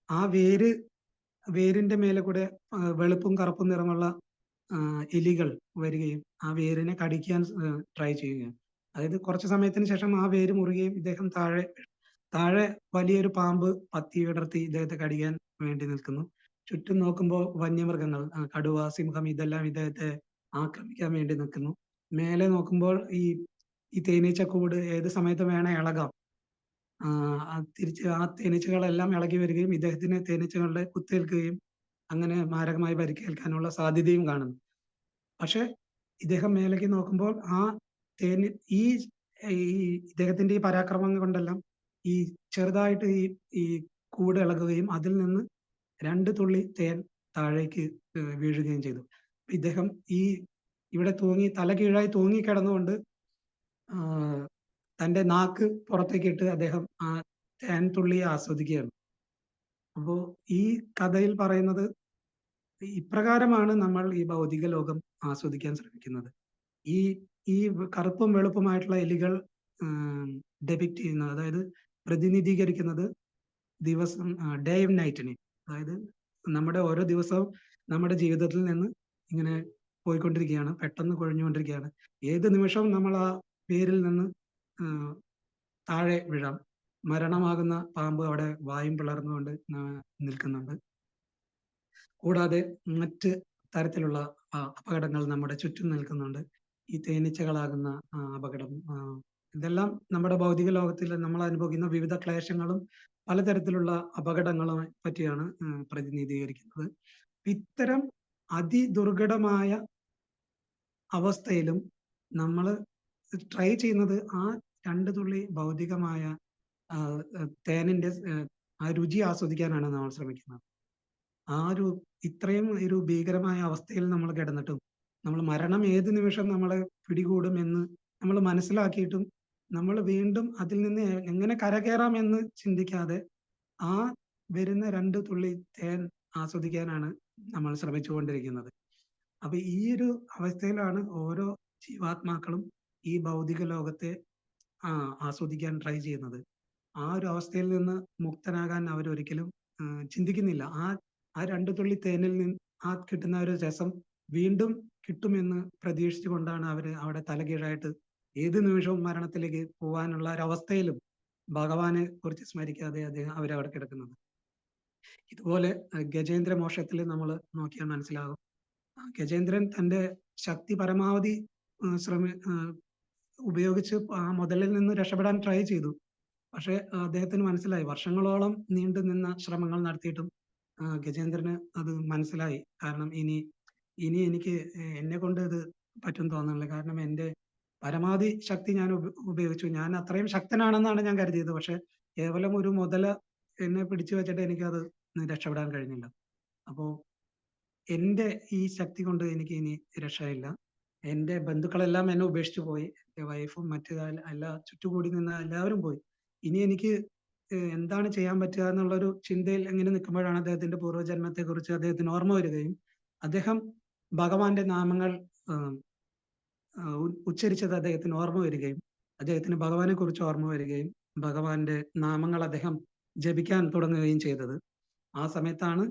ആ വേരിന്റെ മേലെ കൂടെ വെളുപ്പും കറുപ്പും നിറമുള്ള എലികൾ വരികയും ആ വേരിനെ കടിക്കാൻ ട്രൈ ചെയ്യുകയും, അതായത് കുറച്ച് സമയത്തിന് ശേഷം ആ വേര് മുറുകയും ഇദ്ദേഹം താഴെ വലിയൊരു പാമ്പ് പത്തി വിടർത്തി ഇദ്ദേഹത്തെ കടിക്കാൻ വേണ്ടി നിൽക്കുന്നു. ചുറ്റും നോക്കുമ്പോൾ വന്യമൃഗങ്ങൾ, കടുവ, സിംഹം ഇതെല്ലാം ഇദ്ദേഹത്തെ ആക്രമിക്കാൻ വേണ്ടി നിൽക്കുന്നു. മേലെ നോക്കുമ്പോൾ ഈ തേനീച്ചക്കൂട് ഏത് സമയത്തും വേണേ ഇളകാം. തിരിച്ച് ആ തേനീച്ചകളെല്ലാം ഇളകി വരികയും ഇദ്ദേഹത്തിന് തേനീച്ചകളുടെ കുത്തേൽക്കുകയും അങ്ങനെ മാരകമായി പരിക്കേൽക്കാനുള്ള സാധ്യതയും കാണുന്നു. പക്ഷെ ഇദ്ദേഹം മേലേക്ക് നോക്കുമ്പോൾ ഈ ഇദ്ദേഹത്തിന്റെ ഈ പരാക്രമം കൊണ്ടെല്ലാം ഈ ചെറുതായിട്ട് ഈ കൂട് ഇളകുകയും അതിൽ നിന്ന് 2 തുള്ളി തേൻ താഴേക്ക് വീഴുകയും ചെയ്തു. ഇദ്ദേഹം ഇവിടെ തല കീഴായി തൂങ്ങി കിടന്നുകൊണ്ട് തന്റെ നാക്ക് പുറത്തേക്കിട്ട് അദ്ദേഹം ആ തേൻ തുള്ളിയെ ആസ്വദിക്കുകയാണ്. അപ്പോ ഈ കഥയിൽ പറയുന്നത് ഇപ്രകാരമാണ് നമ്മൾ ഈ ഭൗതിക ലോകം ആസ്വദിക്കാൻ ശ്രമിക്കുന്നത്. ഈ കറുപ്പും വെളുപ്പുമായിട്ടുള്ള എലികൾ ഡെപിക്ട് ചെയ്യുന്നത്, അതായത് പ്രതിനിധീകരിക്കുന്നത് ദിവസം, ഡേ ആൻഡ് നൈറ്റിനെ, അതായത് നമ്മുടെ ഓരോ ദിവസവും നമ്മുടെ ജീവിതത്തിൽ നിന്ന് ഇങ്ങനെ പോയിക്കൊണ്ടിരിക്കുകയാണ്, പെട്ടെന്ന് കൊഴിഞ്ഞുകൊണ്ടിരിക്കുകയാണ്. ഏത് നിമിഷവും നമ്മൾ ആ പേരിൽ നിന്ന് താഴെ വീഴാം. മരണമാകുന്ന പാമ്പ് അവിടെ വായും പിളർന്നുകൊണ്ട് നിൽക്കുന്നുണ്ട്. കൂടാതെ മറ്റ് തരത്തിലുള്ള അപകടങ്ങൾ നമ്മുടെ ചുറ്റും നിൽക്കുന്നുണ്ട്. ഈ തേനീച്ചകളാകുന്ന അപകടം, ഇതെല്ലാം നമ്മുടെ ഭൗതിക ലോകത്തിൽ നമ്മൾ അനുഭവിക്കുന്ന വിവിധ ക്ലേശങ്ങളും പലതരത്തിലുള്ള അപകടങ്ങളും പറ്റിയാണ് പ്രതിനിധീകരിക്കുന്നത്. ഇത്തരം അതിദുർഘടമായ അവസ്ഥയിലും നമ്മൾ ട്രൈ ചെയ്യുന്നത് ആ 2 തുള്ളി ഭൗതികമായ തേനിന്റെ ആ രുചി ആസ്വദിക്കാനാണ് നമ്മൾ ശ്രമിക്കുന്നത്. ഇത്രയും ഒരു ഭീകരമായ അവസ്ഥയിൽ നമ്മൾ കിടന്നിട്ടും നമ്മൾ മരണം ഏത് നിമിഷം നമ്മളെ പിടികൂടും എന്ന് നമ്മൾ മനസ്സിലാക്കിയിട്ടും നമ്മൾ വീണ്ടും അതിൽ നിന്ന് എങ്ങനെ കരകയറാം എന്ന് ചിന്തിക്കാതെ ആ വരുന്ന 2 തുള്ളി തേൻ ആസ്വദിക്കാനാണ് നമ്മൾ ശ്രമിച്ചുകൊണ്ടിരിക്കുന്നത്. അപ്പൊ ഈ ഒരു അവസ്ഥയിലാണ് ഓരോ ജീവാത്മാക്കളും ഈ ഭൗതിക ലോകത്തെ ആസ്വദിക്കാൻ ട്രൈ ചെയ്യുന്നത്. ആ ഒരു അവസ്ഥയിൽ നിന്ന് മുക്തനാകാൻ അവരൊരിക്കലും ചിന്തിക്കുന്നില്ല. ആ 2 തുള്ളി തേനിൽ നിന്ന് കിട്ടുന്ന ഒരു രസം വീണ്ടും കിട്ടുമെന്ന് പ്രതീക്ഷിച്ചുകൊണ്ടാണ് അവര് അവിടെ തലകീഴായിട്ട് ഏത് നിമിഷവും മരണത്തിലേക്ക് പോകാനുള്ള ഒരവസ്ഥയിലും ഭഗവാനെ കുറിച്ച് സ്മരിക്കാതെ അവരവിടെ കിടക്കുന്നത്. ഇതുപോലെ ഗജേന്ദ്ര മോക്ഷത്തിൽ നമ്മൾ നോക്കിയാൽ മനസ്സിലാകും. ഗജേന്ദ്രൻ തന്റെ ശക്തി പരമാവധി ഉപയോഗിച്ച് ആ മുതലിൽ നിന്ന് രക്ഷപ്പെടാൻ ട്രൈ ചെയ്തു. പക്ഷെ അദ്ദേഹത്തിന് മനസ്സിലായി, വർഷങ്ങളോളം നീണ്ടു നിന്ന ശ്രമങ്ങൾ നടത്തിയിട്ടും ഗജേന്ദ്രന് അത് മനസ്സിലായി. കാരണം ഇനി എനിക്ക് എന്നെ കൊണ്ട് ഇത് പറ്റും തോന്നുന്നില്ല. കാരണം എന്റെ പരമാവധി ശക്തി ഞാൻ ഉപയോഗിച്ചു. ഞാൻ അത്രയും ശക്തനാണെന്നാണ് ഞാൻ കരുതിയത്. പക്ഷെ കേവലം ഒരു മുതല എന്നെ പിടിച്ചു വെച്ചിട്ട് എനിക്കത് രക്ഷപ്പെടാൻ കഴിഞ്ഞില്ല. അപ്പോ എന്റെ ഈ ശക്തി കൊണ്ട് എനിക്ക് ഇനി രക്ഷയില്ല. എന്റെ ബന്ധുക്കളെല്ലാം എന്നെ ഉപേക്ഷിച്ചു പോയി. എന്റെ വൈഫും മറ്റു എല്ലാ ചുറ്റുകൂടി നിന്ന എല്ലാവരും പോയി. ഇനി എനിക്ക് എന്താണ് ചെയ്യാൻ പറ്റുക എന്നുള്ളൊരു ചിന്തയിൽ എങ്ങനെ നിൽക്കുമ്പോഴാണ് അദ്ദേഹത്തിന്റെ പൂർവ്വജന്മത്തെ കുറിച്ച് അദ്ദേഹത്തിന് ഓർമ്മ വരികയും അദ്ദേഹം ഭഗവാന്റെ നാമങ്ങൾ ഉച്ചരിച്ചത് അദ്ദേഹത്തിന് ഓർമ്മ വരികയും അദ്ദേഹത്തിന് ഭഗവാനെ കുറിച്ച് ഓർമ്മ വരികയും ഭഗവാന്റെ നാമങ്ങൾ അദ്ദേഹം ജപിക്കാൻ തുടങ്ങുകയും ചെയ്തത്. ആ സമയത്താണ്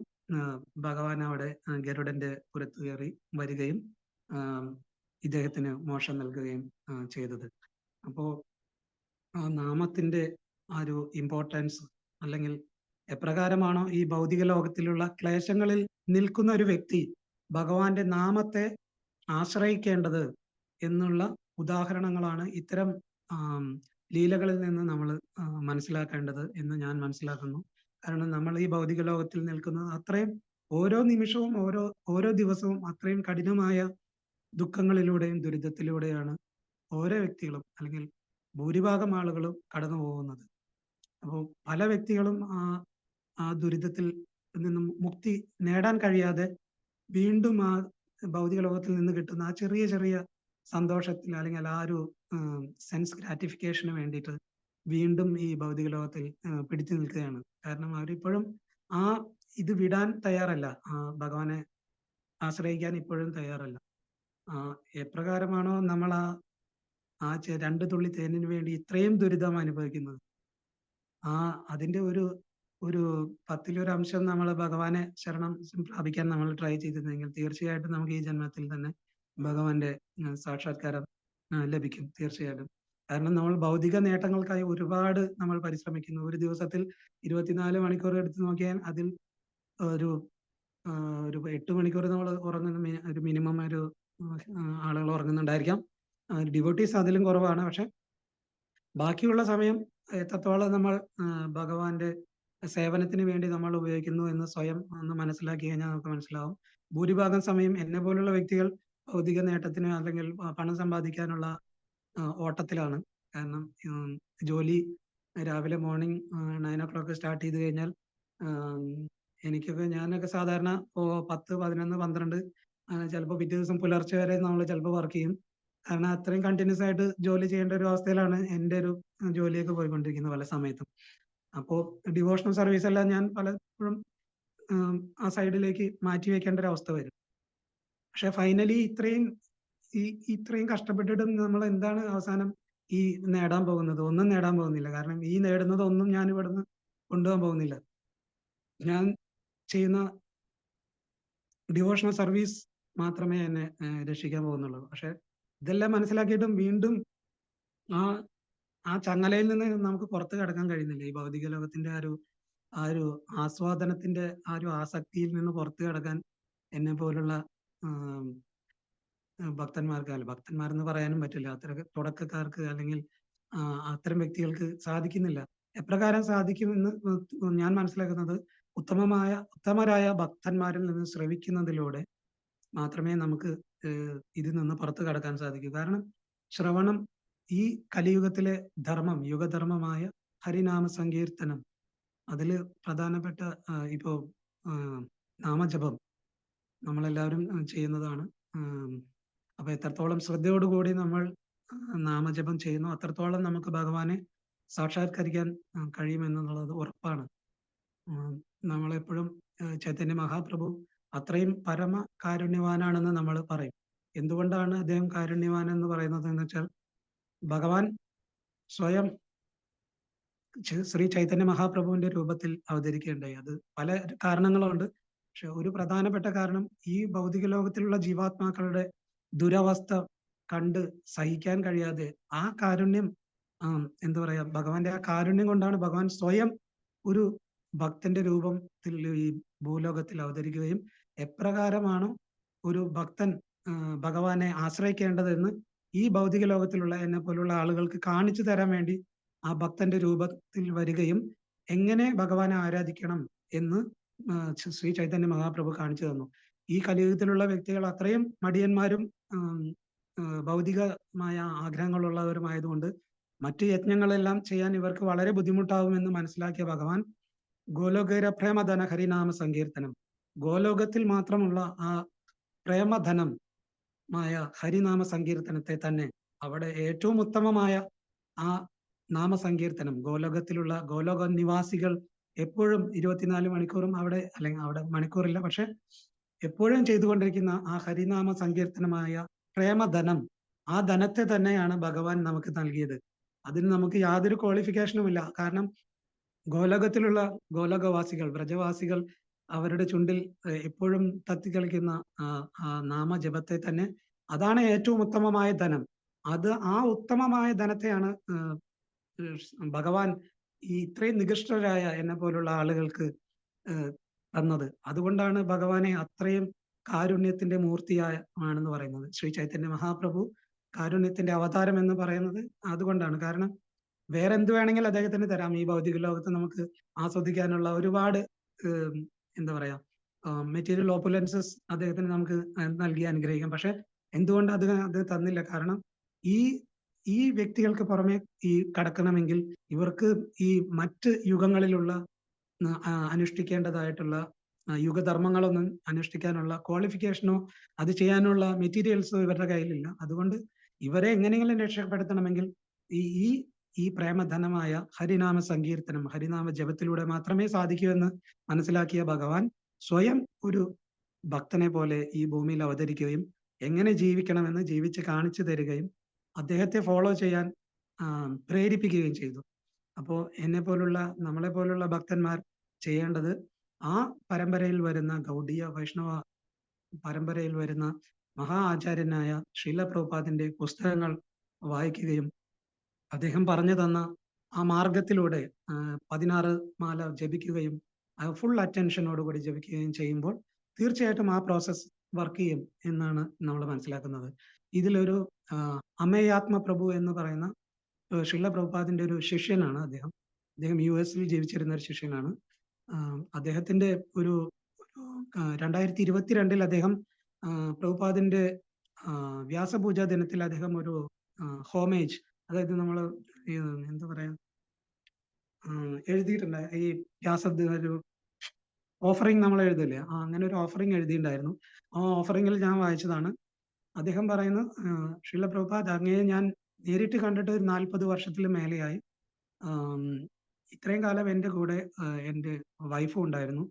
ഭഗവാൻ അവിടെ ഗരുഡന്റെ പുറത്ത് കയറി വരികയും ഇദ്ദേഹത്തിന് മോക്ഷം നൽകുകയും ചെയ്തത്. അപ്പോ ആ നാമത്തിന്റെ ആ ഒരു ഇമ്പോർട്ടൻസ്, അല്ലെങ്കിൽ എപ്രകാരമാണോ ഈ ഭൗതിക ലോകത്തിലുള്ള ക്ലേശങ്ങളിൽ നിൽക്കുന്ന ഒരു വ്യക്തി ഭഗവാന്റെ നാമത്തെ ആശ്രയിക്കേണ്ടത് എന്നുള്ള ഉദാഹരണങ്ങളാണ് ഇത്തരം ലീലകളിൽ നിന്ന് നമ്മൾ മനസ്സിലാക്കേണ്ടത് എന്ന് ഞാൻ മനസ്സിലാക്കുന്നു. കാരണം നമ്മൾ ഈ ഭൗതിക ലോകത്തിൽ നിൽക്കുന്നത് അത്രയും ഓരോ നിമിഷവും ഓരോ ദിവസവും അത്രയും കഠിനമായ ദുഃഖങ്ങളിലൂടെയും ദുരിതത്തിലൂടെയാണ് ഓരോ വ്യക്തികളും, അല്ലെങ്കിൽ ഭൂരിഭാഗം ആളുകളും കടന്നു പോകുന്നത്. അപ്പോൾ പല വ്യക്തികളും ആ ദുരിതത്തിൽ നിന്നും മുക്തി നേടാൻ കഴിയാതെ വീണ്ടും ആ ഭൗതിക ലോകത്തിൽ നിന്ന് കിട്ടുന്ന ആ ചെറിയ ചെറിയ സന്തോഷത്തിൽ, അല്ലെങ്കിൽ ആ ഒരു സെൻസ് ഗ്രാറ്റിഫിക്കേഷന് വേണ്ടിയിട്ട് വീണ്ടും ഈ ഭൗതിക ലോകത്തിൽ പിടിച്ചു നിൽക്കുകയാണ്. കാരണം അവരിപ്പോഴും ഇത് വിടാൻ തയ്യാറല്ല, ഭഗവാനെ ആശ്രയിക്കാൻ ഇപ്പോഴും തയ്യാറല്ല. എപ്രകാരമാണോ നമ്മൾ ആ രണ്ട് തുള്ളി തേനിന് വേണ്ടി ഇത്രയും ദുരിതം അനുഭവിക്കുന്നത്, അതിന്റെ ഒരു 10-ൽ-1 അംശം നമ്മൾ ഭഗവാനെ ശരണം പ്രാപിക്കാൻ നമ്മൾ ട്രൈ ചെയ്തിരുന്നെങ്കിൽ തീർച്ചയായിട്ടും നമുക്ക് ഈ ജന്മത്തിൽ തന്നെ ഭഗവാന്റെ സാക്ഷാത്കാരം ലഭിക്കും, തീർച്ചയായിട്ടും. കാരണം നമ്മൾ ഭൗതിക നേട്ടങ്ങൾക്കായി ഒരുപാട് നമ്മൾ പരിശ്രമിക്കുന്നു. ഒരു ദിവസത്തിൽ 24 മണിക്കൂർ എടുത്ത് നോക്കിയാൽ അതിൽ ഒരു 8 മണിക്കൂർ നമ്മൾ ഉറങ്ങുന്ന ഒരു മിനിമം ആളുകൾ ഉറങ്ങുന്നുണ്ടായിരിക്കാം. ഡിവോട്ടീസ് അതിലും കുറവാണ്. പക്ഷെ ബാക്കിയുള്ള സമയം എത്രത്തോളം നമ്മൾ ഭഗവാന്റെ സേവനത്തിന് വേണ്ടി നമ്മൾ ഉപയോഗിക്കുന്നു എന്ന് സ്വയം ഒന്ന് മനസ്സിലാക്കി കഴിഞ്ഞാൽ നമുക്ക് മനസ്സിലാവും. ഭൂരിഭാഗം സമയം എന്നെ പോലുള്ള വ്യക്തികൾ ഭൗതിക നേട്ടത്തിന് അല്ലെങ്കിൽ പണം സമ്പാദിക്കാനുള്ള ഓട്ടത്തിലാണ്. കാരണം ജോലി രാവിലെ മോർണിംഗ് 9 o'clock സ്റ്റാർട്ട് ചെയ്ത് കഴിഞ്ഞാൽ ഞാനൊക്കെ സാധാരണ 10, 11, 12 ചിലപ്പോൾ പിറ്റേ ദിവസം പുലർച്ചെ വരെ നമ്മൾ ചിലപ്പോൾ വർക്ക് ചെയ്യും. കാരണം അത്രയും കണ്ടിന്യൂസ് ആയിട്ട് ജോലി ചെയ്യേണ്ട ഒരു അവസ്ഥയിലാണ് എൻ്റെ ഒരു ജോലിയൊക്കെ പോയിക്കൊണ്ടിരിക്കുന്നത് പല സമയത്തും. അപ്പോൾ ഡിവോഷണൽ സർവീസ് എല്ലാം ഞാൻ പലപ്പോഴും ആ സൈഡിലേക്ക് മാറ്റി വെക്കേണ്ട ഒരു അവസ്ഥ വരും. പക്ഷെ ഫൈനലി ഇത്രയും കഷ്ടപ്പെട്ടിട്ടും നമ്മൾ എന്താണ് അവസാനം ഈ നേടാൻ പോകുന്നത്? ഒന്നും നേടാൻ പോകുന്നില്ല. കാരണം ഈ നേടുന്നത് ഒന്നും ഞാൻ ഇവിടുന്ന് കൊണ്ടുപോകാൻ പോകുന്നില്ല. ഞാൻ ചെയ്യുന്ന ഡിവോഷണൽ സർവീസ് മാത്രമേ എന്നെ രക്ഷിക്കാൻ പോകുന്നുള്ളൂ. പക്ഷെ ഇതെല്ലാം മനസ്സിലാക്കിയിട്ടും വീണ്ടും ആ ചങ്ങലയിൽ നിന്ന് നമുക്ക് പുറത്ത് കടക്കാൻ കഴിയുന്നില്ല. ഈ ഭൗതിക ലോകത്തിന്റെ ആ ഒരു ആസ്വാദനത്തിന്റെ ആ ഒരു ആസക്തിയിൽ നിന്ന് പുറത്ത് കടക്കാൻ എന്നെ പോലുള്ള ഭക്തന്മാരെന്ന് പറയാനും പറ്റില്ല, അത്ര തുടക്കക്കാർക്ക് അല്ലെങ്കിൽ അത്തരം വ്യക്തികൾക്ക് സാധിക്കുന്നില്ല. എപ്രകാരം സാധിക്കുമെന്ന് ഞാൻ മനസ്സിലാക്കുന്നത് ഉത്തമരായ ഭക്തന്മാരിൽ നിന്ന് ശ്രവിക്കുന്നതിലൂടെ മാത്രമേ നമുക്ക് ഇതിൽ നിന്ന് പുറത്തു കടക്കാൻ സാധിക്കൂ. കാരണം ശ്രവണം ഈ കലിയുഗത്തിലെ യുഗധർമ്മമായ ഹരിനാമ സങ്കീർത്തനം, അതില് പ്രധാനപ്പെട്ട ഇപ്പോ നാമജപം നമ്മളെല്ലാവരും ചെയ്യുന്നതാണ്. അപ്പൊ എത്രത്തോളം ശ്രദ്ധയോടുകൂടി നമ്മൾ നാമജപം ചെയ്യുന്നു അത്രത്തോളം നമുക്ക് ഭഗവാനെ സാക്ഷാത്കരിക്കാൻ കഴിയുമെന്നുള്ളത് ഉറപ്പാണ്. നമ്മളെപ്പോഴും ചൈതന്യ മഹാപ്രഭു അത്രയും പരമ കാരുണ്യവാനാണെന്ന് നമ്മൾ പറയും. എന്തുകൊണ്ടാണ് അദ്ദേഹം കാരുണ്യവാൻ എന്ന് പറയുന്നത് എന്ന് വെച്ചാൽ, ഭഗവാൻ സ്വയം ശ്രീ ചൈതന്യ മഹാപ്രഭുവിന്റെ രൂപത്തിൽ അവതരിക്കുകയുണ്ടായി. അത് പല കാരണങ്ങളുണ്ട്. പക്ഷെ ഒരു പ്രധാനപ്പെട്ട കാരണം ഈ ഭൗതിക ലോകത്തിലുള്ള ജീവാത്മാക്കളുടെ ദുരവസ്ഥ കണ്ട് സഹിക്കാൻ കഴിയാതെ ആ കാരുണ്യം എന്താ പറയാ, ഭഗവാന്റെ ആ കാരുണ്യം കൊണ്ടാണ് ഭഗവാൻ സ്വയം ഒരു ഭക്തന്റെ രൂപത്തിൽ ഈ ഭൂലോകത്തിൽ അവതരിക്കുകയും എപ്രകാരമാണ് ഒരു ഭക്തൻ ഭഗവാനെ ആശ്രയിക്കേണ്ടതെന്ന് ഈ ഭൗതിക ലോകത്തിലുള്ള എന്നെ പോലുള്ള ആളുകൾക്ക് കാണിച്ചു തരാൻ വേണ്ടി ആ ഭക്തന്റെ രൂപത്തിൽ വരികയും എങ്ങനെ ഭഗവാനെ ആരാധിക്കണം എന്ന് ശ്രീ ചൈതന്യ മഹാപ്രഭു കാണിച്ചു തന്നു. ഈ കലിയുഗത്തിലുള്ള വ്യക്തികൾ അത്രയും മടിയന്മാരും ഭൗതികമായ ആഗ്രഹങ്ങളുള്ളവരുമായതുകൊണ്ട് മറ്റു യജ്ഞങ്ങളെല്ലാം ചെയ്യാൻ ഇവർക്ക് വളരെ ബുദ്ധിമുട്ടാവുമെന്ന് മനസ്സിലാക്കിയ ഭഗവാൻ ഗോലോകേര പ്രേമധന ഹരിനാമ സങ്കീർത്തനം, ഗോലോകത്തിൽ മാത്രമുള്ള ആ പ്രേമധനമായ ഹരിനാമ സങ്കീർത്തനത്തെ തന്നെ അവിടെ ഏറ്റവും ഉത്തമമായ ആ നാമസങ്കീർത്തനം, ഗോലോകത്തിലുള്ള ഗോലോക നിവാസികൾ എപ്പോഴും 24 മണിക്കൂറും അവിടെ, അല്ലെങ്കിൽ അവിടെ മണിക്കൂറില്ല, പക്ഷെ എപ്പോഴും ചെയ്തുകൊണ്ടിരിക്കുന്ന ആ ഹരിനാമ സങ്കീർത്തനമായ പ്രേമധനം, ആ ധനത്തെ തന്നെയാണ് ഭഗവാൻ നമുക്ക് നൽകിയത്. അതിന് നമുക്ക് യാതൊരു ക്വാളിഫിക്കേഷനും ഇല്ല. കാരണം ഗോലോകത്തിലുള്ള ഗോലോകവാസികൾ, വ്രജവാസികൾ അവരുടെ ചുണ്ടിൽ എപ്പോഴും തത്തിക്കളിക്കുന്ന ആ നാമജപത്തെ തന്നെ, അതാണ് ഏറ്റവും ഉത്തമമായ ധനം. ആ ഉത്തമമായ ധനത്തെയാണ് ഭഗവാൻ ഈ ഇത്രയും നികൃഷ്ടരായ എന്നെ പോലുള്ള ആളുകൾക്ക് തന്നത്. അതുകൊണ്ടാണ് ഭഗവാനെ അത്രയും കാരുണ്യത്തിന്റെ മൂർത്തിയാണെന്ന് പറയുന്നത്. ശ്രീ ചൈതന്യ മഹാപ്രഭു കാരുണ്യത്തിന്റെ അവതാരം എന്ന് പറയുന്നത് അതുകൊണ്ടാണ്. കാരണം വേറെ എന്ത് വേണമെങ്കിൽ അദ്ദേഹത്തിന് തരാം. ഈ ഭൗതിക ലോകത്ത് നമുക്ക് ആസ്വദിക്കാനുള്ള ഒരുപാട് എന്താ പറയാ മെറ്റീരിയൽ ഓപ്പുലൻസസ് അദ്ദേഹത്തിന് നമുക്ക് നൽകി അനുഗ്രഹിക്കാം. പക്ഷെ എന്തുകൊണ്ട് അത് തന്നില്ല? കാരണം ഈ വ്യക്തികൾക്ക് പുറമെ ഈ കടക്കണമെങ്കിൽ ഇവർക്ക് ഈ മറ്റ് യുഗങ്ങളിലുള്ള അനുഷ്ഠിക്കേണ്ടതായിട്ടുള്ള യുഗധർമ്മങ്ങളൊന്നും അനുഷ്ഠിക്കാനുള്ള ക്വാളിഫിക്കേഷനോ അത് ചെയ്യാനുള്ള മെറ്റീരിയൽസോ ഇവരുടെ കയ്യിലില്ല. അതുകൊണ്ട് ഇവരെ എങ്ങനെയെങ്കിലും രക്ഷപ്പെടുത്തണമെങ്കിൽ ഈ പ്രേമധനമായ ഹരിനാമ സങ്കീർത്തനം, ഹരിനാമ ജപത്തിലൂടെ മാത്രമേ സാധിക്കൂ എന്ന് മനസ്സിലാക്കിയ ഭഗവാൻ സ്വയം ഒരു ഭക്തനെ പോലെ ഈ ഭൂമിയിൽ അവതരിക്കുകയും എങ്ങനെ ജീവിക്കണമെന്ന് ജീവിച്ച് കാണിച്ചു തരികയും അദ്ദേഹത്തെ ഫോളോ ചെയ്യാൻ പ്രേരിപ്പിക്കുകയും ചെയ്തു. അപ്പോ നമ്മളെ പോലുള്ള ഭക്തന്മാർ ചെയ്യേണ്ടത് ആ പരമ്പരയിൽ വരുന്ന ഗൗഡീയ വൈഷ്ണവ പരമ്പരയിൽ വരുന്ന മഹാ ആചാര്യനായ ശ്രീല പ്രഭുപാദിന്റെ പുസ്തകങ്ങൾ വായിക്കുകയും അദ്ദേഹം പറഞ്ഞു തന്ന ആ മാർഗത്തിലൂടെ 16 മാല ജപിക്കുകയും ഫുൾ അറ്റൻഷനോടുകൂടി ജപിക്കുകയും ചെയ്യുമ്പോൾ തീർച്ചയായിട്ടും ആ പ്രോസസ് വർക്ക് ചെയ്യും എന്നാണ് നമ്മൾ മനസ്സിലാക്കുന്നത്. ഇതിലൊരു അമേയാത്മ പ്രഭു എന്ന് പറയുന്ന ശ്രീല പ്രഭുപാദിന്റെ ഒരു ശിഷ്യനാണ് അദ്ദേഹം. US ജീവിച്ചിരുന്ന ഒരു ശിഷ്യനാണ്. അദ്ദേഹത്തിന്റെ ഒരു 2022 അദ്ദേഹം പ്രഭുപാദിന്റെ വ്യാസപൂജാ ദിനത്തിൽ അദ്ദേഹം ഒരു ഹോമേജ്, അതായത് നമ്മൾ എന്താ പറയാ എഴുതിയിട്ടുണ്ട്, ഈ ഒരു ഓഫറിങ് നമ്മൾ എഴുതില്ലേ, അങ്ങനെ ഒരു ഓഫറിങ് എഴുതിയിട്ടുണ്ടായിരുന്നു. ആ ഓഫറിങ്ങിൽ ഞാൻ വായിച്ചതാണ്. അദ്ദേഹം പറയുന്നു, ശ്രീല പ്രഭുപാദ്, അങ്ങയെ ഞാൻ നേരിട്ട് കണ്ടിട്ട് 40 വർഷത്തിൽ മേലെയായി. ഇത്രയും കാലം എൻ്റെ കൂടെ എൻ്റെ വൈഫും ഉണ്ടായിരുന്നു.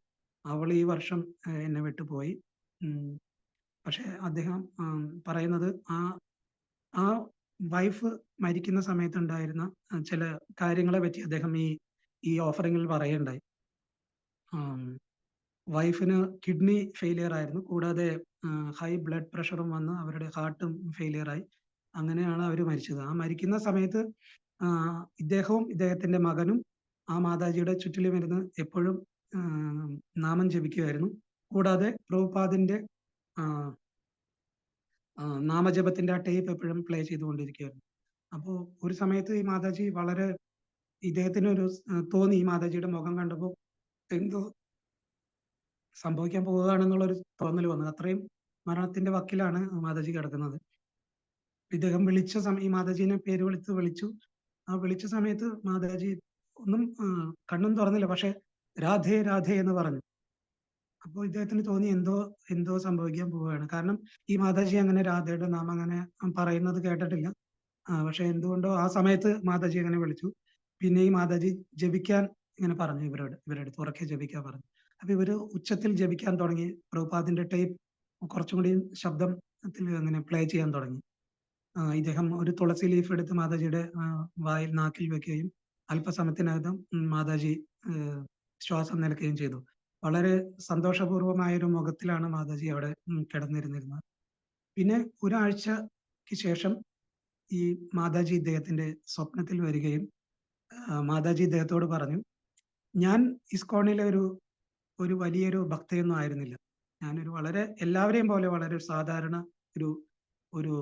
അവൾ ഈ വർഷം എന്നെ വിട്ടുപോയി. പക്ഷെ അദ്ദേഹം പറയുന്നത് ആ വൈഫ് മരിക്കുന്ന സമയത്തുണ്ടായിരുന്ന ചില കാര്യങ്ങളെ പറ്റി അദ്ദേഹം ഈ ഓഫറിങ്ങിൽ പറയുണ്ടായി. വൈഫിന് കിഡ്നി ഫെയിലിയർ ആയിരുന്നു, കൂടാതെ ഹൈ ബ്ലഡ് പ്രഷറും വന്ന് അവരുടെ ഹാർട്ടും ഫെയിലിയറായി. അങ്ങനെയാണ് അവർ മരിച്ചത്. ആ മരിക്കുന്ന സമയത്ത് ഇദ്ദേഹവും ഇദ്ദേഹത്തിന്റെ മകനും ആ മാതാജിയുടെ ചുറ്റിലും ഇരുന്ന് എപ്പോഴും നാമം ജപിക്കുമായിരുന്നു. കൂടാതെ പ്രഭുപാദിന്റെ നാമജപത്തിന്റെ ആ ടേപ്പ് എപ്പോഴും പ്ലേ ചെയ്തുകൊണ്ടിരിക്കുകയായിരുന്നു. അപ്പോൾ ഒരു സമയത്ത് ഈ മാതാജി വളരെ, ഇദ്ദേഹത്തിന് ഒരു തോന്നി, ഈ മാതാജിയുടെ മുഖം കണ്ടപ്പോൾ എന്തോ സംഭവിക്കാൻ പോവുകയാണെന്നുള്ളൊരു തോന്നൽ വന്നു. അത്രയും മരണത്തിന്റെ വക്കിലാണ് മാതാജി കിടക്കുന്നത്. ഇദ്ദേഹം ഈ മാതാജീനെ പേര് വിളിച്ചു. ആ വിളിച്ച സമയത്ത് മാതാജി ഒന്നും കണ്ണും തുറന്നില്ല, പക്ഷെ രാധേ രാധേ എന്ന് പറഞ്ഞു. അപ്പോൾ ഇദ്ദേഹത്തിന് തോന്നി എന്തോ സംഭവിക്കാൻ പോവുകയാണ്. കാരണം ഈ മാതാജി അങ്ങനെ രാധയുടെ നാമം അങ്ങനെ പറയുന്നത് കേട്ടിട്ടില്ല. പക്ഷെ എന്തുകൊണ്ടോ ആ സമയത്ത് മാതാജി അങ്ങനെ വിളിച്ചു. പിന്നെ ഈ മാതാജി ജപിക്കാൻ ഇങ്ങനെ പറഞ്ഞു, ഇവരുടെ അടുത്ത് ഉറക്കെ ജപിക്കാൻ പറഞ്ഞു. അപ്പൊ ഇവര് ഉച്ചത്തിൽ ജപിക്കാൻ തുടങ്ങി. പ്രഭുപാദിന്റെ ടേപ്പ് കുറച്ചും കൂടി ശബ്ദത്തിൽ അങ്ങനെ പ്ലേ ചെയ്യാൻ തുടങ്ങി. ഇദ്ദേഹം ഒരു തുളസി ലീഫ് എടുത്ത് മാതാജിയുടെ വായിൽ, നാക്കിൽ വെക്കുകയും അല്പസമയത്തിനകം മാതാജി ശ്വാസം നിലയ്ക്കുകയും ചെയ്തു. വളരെ സന്തോഷപൂർവമായ ഒരു മുഖത്തിലാണ് മാതാജി അവിടെ കിടന്നിരുന്നിരുന്നത്. പിന്നെ ഒരാഴ്ചക്ക് ശേഷം ഈ മാതാജി ഇദ്ദേഹത്തിന്റെ സ്വപ്നത്തിൽ വരികയും മാതാജി ഇദ്ദേഹത്തോട് പറഞ്ഞു, ഞാൻ ഇസ്കോണിലെ ഒരു വലിയൊരു ഭക്തയൊന്നും ആയിരുന്നില്ല. ഞാനൊരു വളരെ എല്ലാവരെയും പോലെ വളരെ സാധാരണ ഒരു ഒരു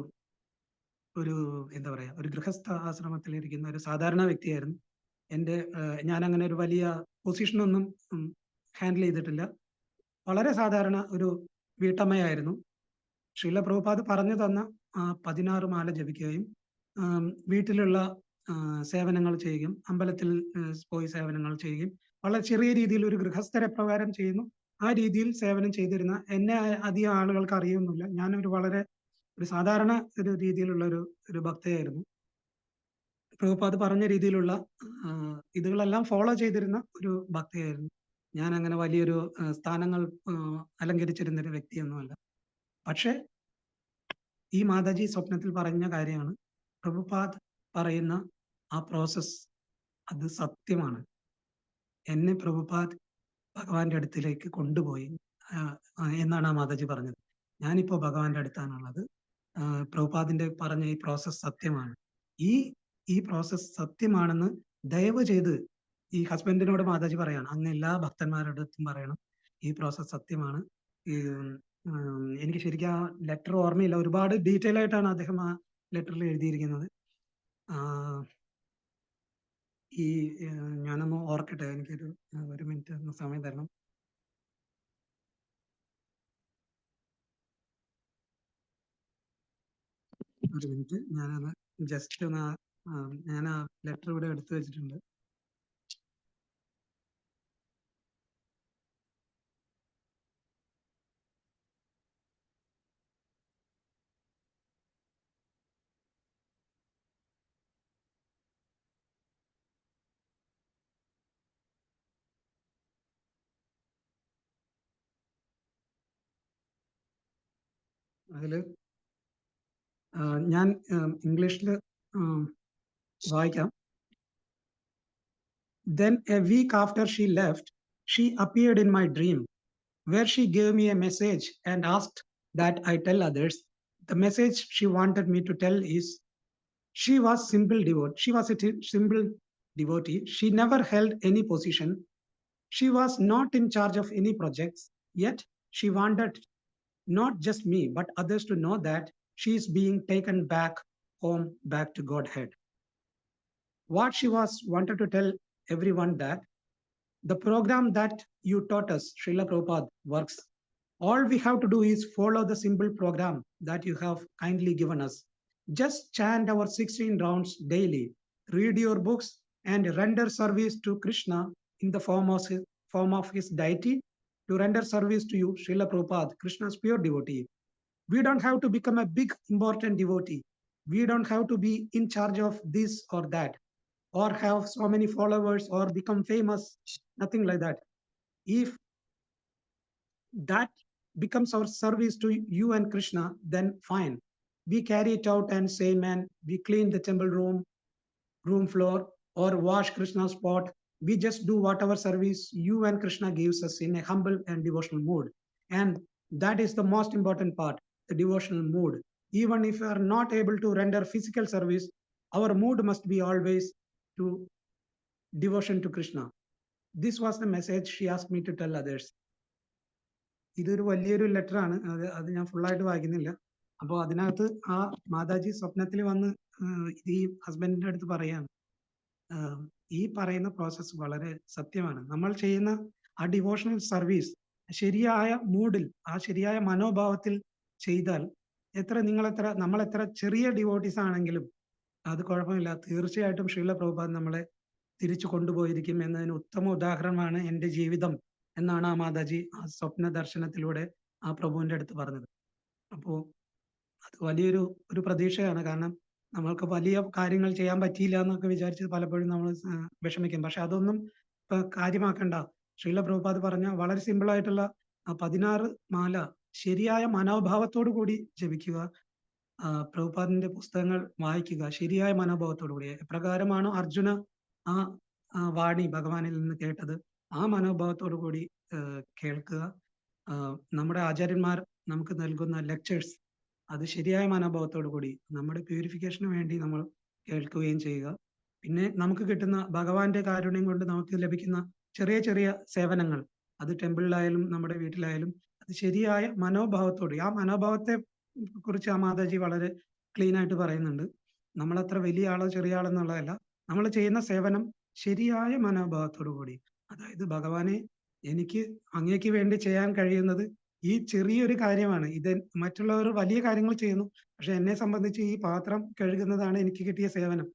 ഒരു എന്താ പറയാ, ഒരു ഗൃഹസ്ഥ ആശ്രമത്തിലിരിക്കുന്ന ഒരു സാധാരണ വ്യക്തിയായിരുന്നു. ഞാൻ അങ്ങനെ ഒരു വലിയ പൊസിഷനൊന്നും ഹാൻഡിൽ ചെയ്തിട്ടില്ല. വളരെ സാധാരണ ഒരു വീട്ടമ്മയായിരുന്നു. ശ്രീല പ്രഭുപാദ് പറഞ്ഞു തന്ന 16 മാല ജപിക്കുകയും വീട്ടിലുള്ള സേവനങ്ങൾ ചെയ്യുകയും അമ്പലത്തിൽ പോയി സേവനങ്ങൾ ചെയ്യുകയും വളരെ ചെറിയ രീതിയിൽ ഒരു ഗൃഹസ്ഥരെ പ്രകാരം ചെയ്യുന്നു ആ രീതിയിൽ സേവനം ചെയ്തിരുന്ന എന്നെ അധികം ആളുകൾക്ക് അറിയുന്നില്ല. ഞാനൊരു വളരെ ഒരു സാധാരണ ഒരു രീതിയിലുള്ള ഒരു ഭക്തയായിരുന്നു. പ്രഭുപാദ് പറഞ്ഞ രീതിയിലുള്ള ഇതുകളെല്ലാം ഫോളോ ചെയ്തിരുന്ന ഒരു ഭക്തയായിരുന്നു. ഞാൻ അങ്ങനെ വലിയൊരു സ്ഥാനങ്ങൾ അലങ്കരിച്ചിരുന്ന ഒരു വ്യക്തിയൊന്നുമല്ല. പക്ഷെ ഈ മാതാജി സ്വപ്നത്തിൽ പറഞ്ഞ കാര്യമാണ്, പ്രഭുപാദ് പറയുന്ന ആ പ്രോസസ് അത് സത്യമാണ്. എന്നെ പ്രഭുപാദ് ഭഗവാന്റെ അടുത്തിലേക്ക് കൊണ്ടുപോയി എന്നാണ് ആ മാതാജി പറഞ്ഞത്. ഞാനിപ്പോ ഭഗവാന്റെ അടുത്താണുള്ളത്. പ്രഭുപാദിന്റെ പറഞ്ഞ ഈ പ്രോസസ് സത്യമാണ്. ഈ പ്രോസസ് സത്യമാണെന്ന് ദയവ് ചെയ്ത് ഈ ഹസ്ബൻഡിനോട് മാതാജി പറയാണ്, അങ്ങ് എല്ലാ ഭക്തന്മാരുടെ അടുത്തും പറയണം ഈ പ്രോസസ് സത്യമാണ്. എനിക്ക് ശരിക്കും ആ ലെറ്റർ ഓർമ്മയില്ല, ഒരുപാട് ഡീറ്റെയിൽ ആയിട്ടാണ് അദ്ദേഹം ആ ലെറ്ററിൽ എഴുതിയിരിക്കുന്നത്. ഞാനൊന്ന് ഓർക്കട്ടെ, ഒരു മിനിറ്റ് സമയം തരണം. ഒരു മിനിറ്റ്, ഞാനത് ജസ്റ്റ് ഒന്ന് ഞാൻ ആ ലെറ്റർ ഇവിടെ എടുത്തു വെച്ചിട്ടുണ്ട്. അതില് ഞാൻ ഇംഗ്ലീഷിൽ വായിക്കാം. Then a week after she left, she appeared in my dream, where she gave me a message and asked that I tell others. The message she wanted me to tell is, she was a simple devotee. She never held any position. She was not in charge of any projects, yet she wanted not just me, but others to know that she is being taken back home, back to Godhead. What she wanted to tell everyone that the program that you taught us, Srila Prabhupada, works. All we have to do is follow the simple program that you have kindly given us. Just chant our 16 rounds daily, read your books, and render service to Krishna in the form of his deity, to render service to you, Srila Prabhupada, Krishna's pure devotee. We don't have to become a big important devotee. We don't have to be in charge of this or that, or have so many followers or become famous, nothing like that. If that becomes our service to you and Krishna, then fine. We carry it out and say, man, we clean the temple room floor, or wash Krishna's pot. We just do whatever service you and Krishna gives us in a humble and devotional mood. And that is the most important part, the devotional mood. Even if we are not able to render physical service, our mood must be always to devotion to Krishna. This was the message she asked me to tell others. ഇതൊരു വലിയൊരു ലെറ്റർ ആണ്, അത് ഞാൻ ഫുള്ളായിട്ട് വായിക്കുന്നില്ല. അപ്പോൾ അതിനകത്ത് ആ മാതാജി സ്വപ്നത്തിൽ വന്ന് ഈ ഹസ്ബൻഡിന്റെ അടുത്ത് പറയാണ്, ഈ പറയുന്ന പ്രോസസ്സ് വളരെ സത്യമാണ്. നമ്മൾ ചെയ്യുന്ന ആ ഡിവോഷണൽ സർവീസ് ശരിയായ മൂഡിൽ, ആ ശരിയായ മനോഭാവത്തിൽ ചെയ്താൽ നമ്മൾ എത്ര ചെറിയ ഡിവോട്ടീസ് ആണെങ്കിലും അത് കുഴപ്പമില്ല, തീർച്ചയായിട്ടും ശ്രീല പ്രഭുപാദ് നമ്മളെ തിരിച്ചു കൊണ്ടുപോയിരിക്കും എന്നതിന് ഉത്തമ ഉദാഹരണമാണ് എൻ്റെ ജീവിതം എന്നാണ് ആ മാതാജി ആ സ്വപ്ന ദർശനത്തിലൂടെ ആ പ്രഭുവിന്റെ അടുത്ത് പറഞ്ഞത്. അപ്പോ അത് വലിയൊരു പ്രതീക്ഷയാണ്. കാരണം നമ്മൾക്ക് വലിയ കാര്യങ്ങൾ ചെയ്യാൻ പറ്റിയില്ല എന്നൊക്കെ വിചാരിച്ച് പലപ്പോഴും നമ്മൾ വിഷമിക്കും. പക്ഷെ അതൊന്നും കാര്യമാക്കണ്ട. ശ്രീല പ്രഭുപാദ് പറഞ്ഞ വളരെ സിമ്പിൾ ആയിട്ടുള്ള 16 മാല ശരിയായ മനോഭാവത്തോടു കൂടി ജപിക്കുക, പ്രഭുപാദിന്റെ പുസ്തകങ്ങൾ വായിക്കുക ശരിയായ മനോഭാവത്തോടു കൂടി. എപ്രകാരമാണോ അർജുന ആ വാണി ഭഗവാനിൽ നിന്ന് കേട്ടത്, ആ മനോഭാവത്തോടു കൂടി കേൾക്കുക. നമ്മുടെ ആചാര്യന്മാർ നമുക്ക് നൽകുന്ന ലെക്ചേഴ്സ് അത് ശരിയായ മനോഭാവത്തോടു കൂടി നമ്മുടെ പ്യൂരിഫിക്കേഷന് വേണ്ടി നമ്മൾ കേൾക്കുകയും ചെയ്യുക. പിന്നെ നമുക്ക് കിട്ടുന്ന ഭഗവാന്റെ കാരുണ്യം കൊണ്ട് നമുക്ക് ലഭിക്കുന്ന ചെറിയ ചെറിയ സേവനങ്ങൾ, അത് ടെമ്പിളിലായാലും നമ്മുടെ വീട്ടിലായാലും, അത് ശരിയായ മനോഭാവത്തോടെ, ആ മനോഭാവത്തെ കുറിച്ച് ആ മാതാജി വളരെ ക്ലീൻ ആയിട്ട് പറയുന്നുണ്ട്. നമ്മളത്ര വലിയ ആളോ ചെറിയ ആളോ എന്നുള്ളതല്ല, നമ്മൾ ചെയ്യുന്ന സേവനം ശരിയായ മനോഭാവത്തോടു കൂടി, അതായത് ഭഗവാനെ, എനിക്ക് അങ്ങേക്ക് വേണ്ടി ചെയ്യാൻ കഴിയുന്നത് ഈ ചെറിയൊരു കാര്യമാണ്. ഇത് മറ്റുള്ളവർ വലിയ കാര്യങ്ങൾ ചെയ്യുന്നു, പക്ഷെ എന്നെ സംബന്ധിച്ച് ഈ പാത്രം കഴുകുന്നതാണ് എനിക്ക് കിട്ടിയ സേവനം.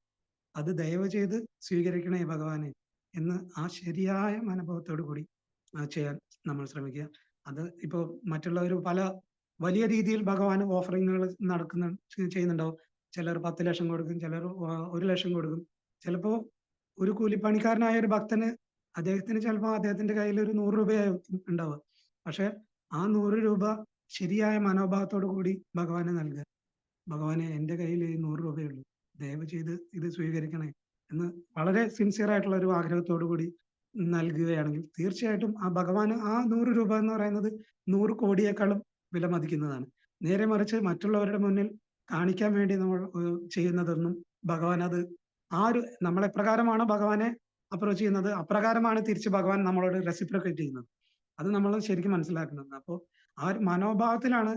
അത് ദയവ് ചെയ്ത് സ്വീകരിക്കണേ ഭഗവാനെ എന്ന് ആ ശരിയായ മനോഭാവത്തോടു കൂടി ചെയ്യാൻ നമ്മൾ ശ്രമിക്കുക. അത് ഇപ്പോ മറ്റുള്ളവർ പല വലിയ രീതിയിൽ ഭഗവാന് ഓഫറിങ്ങുകൾ ചെയ്യുന്നുണ്ടാവും. ചിലർ 10 ലക്ഷം കൊടുക്കും, ചിലർ 1 ലക്ഷം കൊടുക്കും. ചിലപ്പോ ഒരു കൂലിപ്പണിക്കാരനായ ഒരു ഭക്തന്, അദ്ദേഹത്തിന് ചിലപ്പോൾ അദ്ദേഹത്തിന്റെ കയ്യിൽ ഒരു 100 രൂപയായിരിക്കും ഉണ്ടാവുക. പക്ഷെ ആ 100 രൂപ ശരിയായ മനോഭാവത്തോടു കൂടി ഭഗവാന് നൽകുക. ഭഗവാനെ, എന്റെ കയ്യിൽ ഈ 100 രൂപയുള്ളൂ, ദയവ് ചെയ്ത് ഇത് സ്വീകരിക്കണേ എന്ന് വളരെ സിൻസിയർ ആയിട്ടുള്ള ഒരു ആഗ്രഹത്തോടു കൂടി നൽകുകയാണെങ്കിൽ തീർച്ചയായിട്ടും ആ ഭഗവാന് ആ 100 രൂപ എന്ന് പറയുന്നത് 100 കോടിയേക്കാളും വില മതിക്കുന്നതാണ്. നേരെ മറിച്ച് മറ്റുള്ളവരുടെ മുന്നിൽ കാണിക്കാൻ വേണ്ടി നമ്മൾ ചെയ്യുന്നതൊന്നും ഭഗവാൻ അത് നമ്മൾ എപ്രകാരമാണോ ഭഗവാനെ അപ്രോച്ച് ചെയ്യുന്നത്, അപ്രകാരമാണ് തിരിച്ച് ഭഗവാൻ നമ്മളോട് റെസിപ്രോക്കേറ്റ് ചെയ്യുന്നത്. അത് നമ്മൾ ശരിക്കും മനസ്സിലാക്കണം. അപ്പോൾ ആ ഒരു മനോഭാവത്തിലാണ്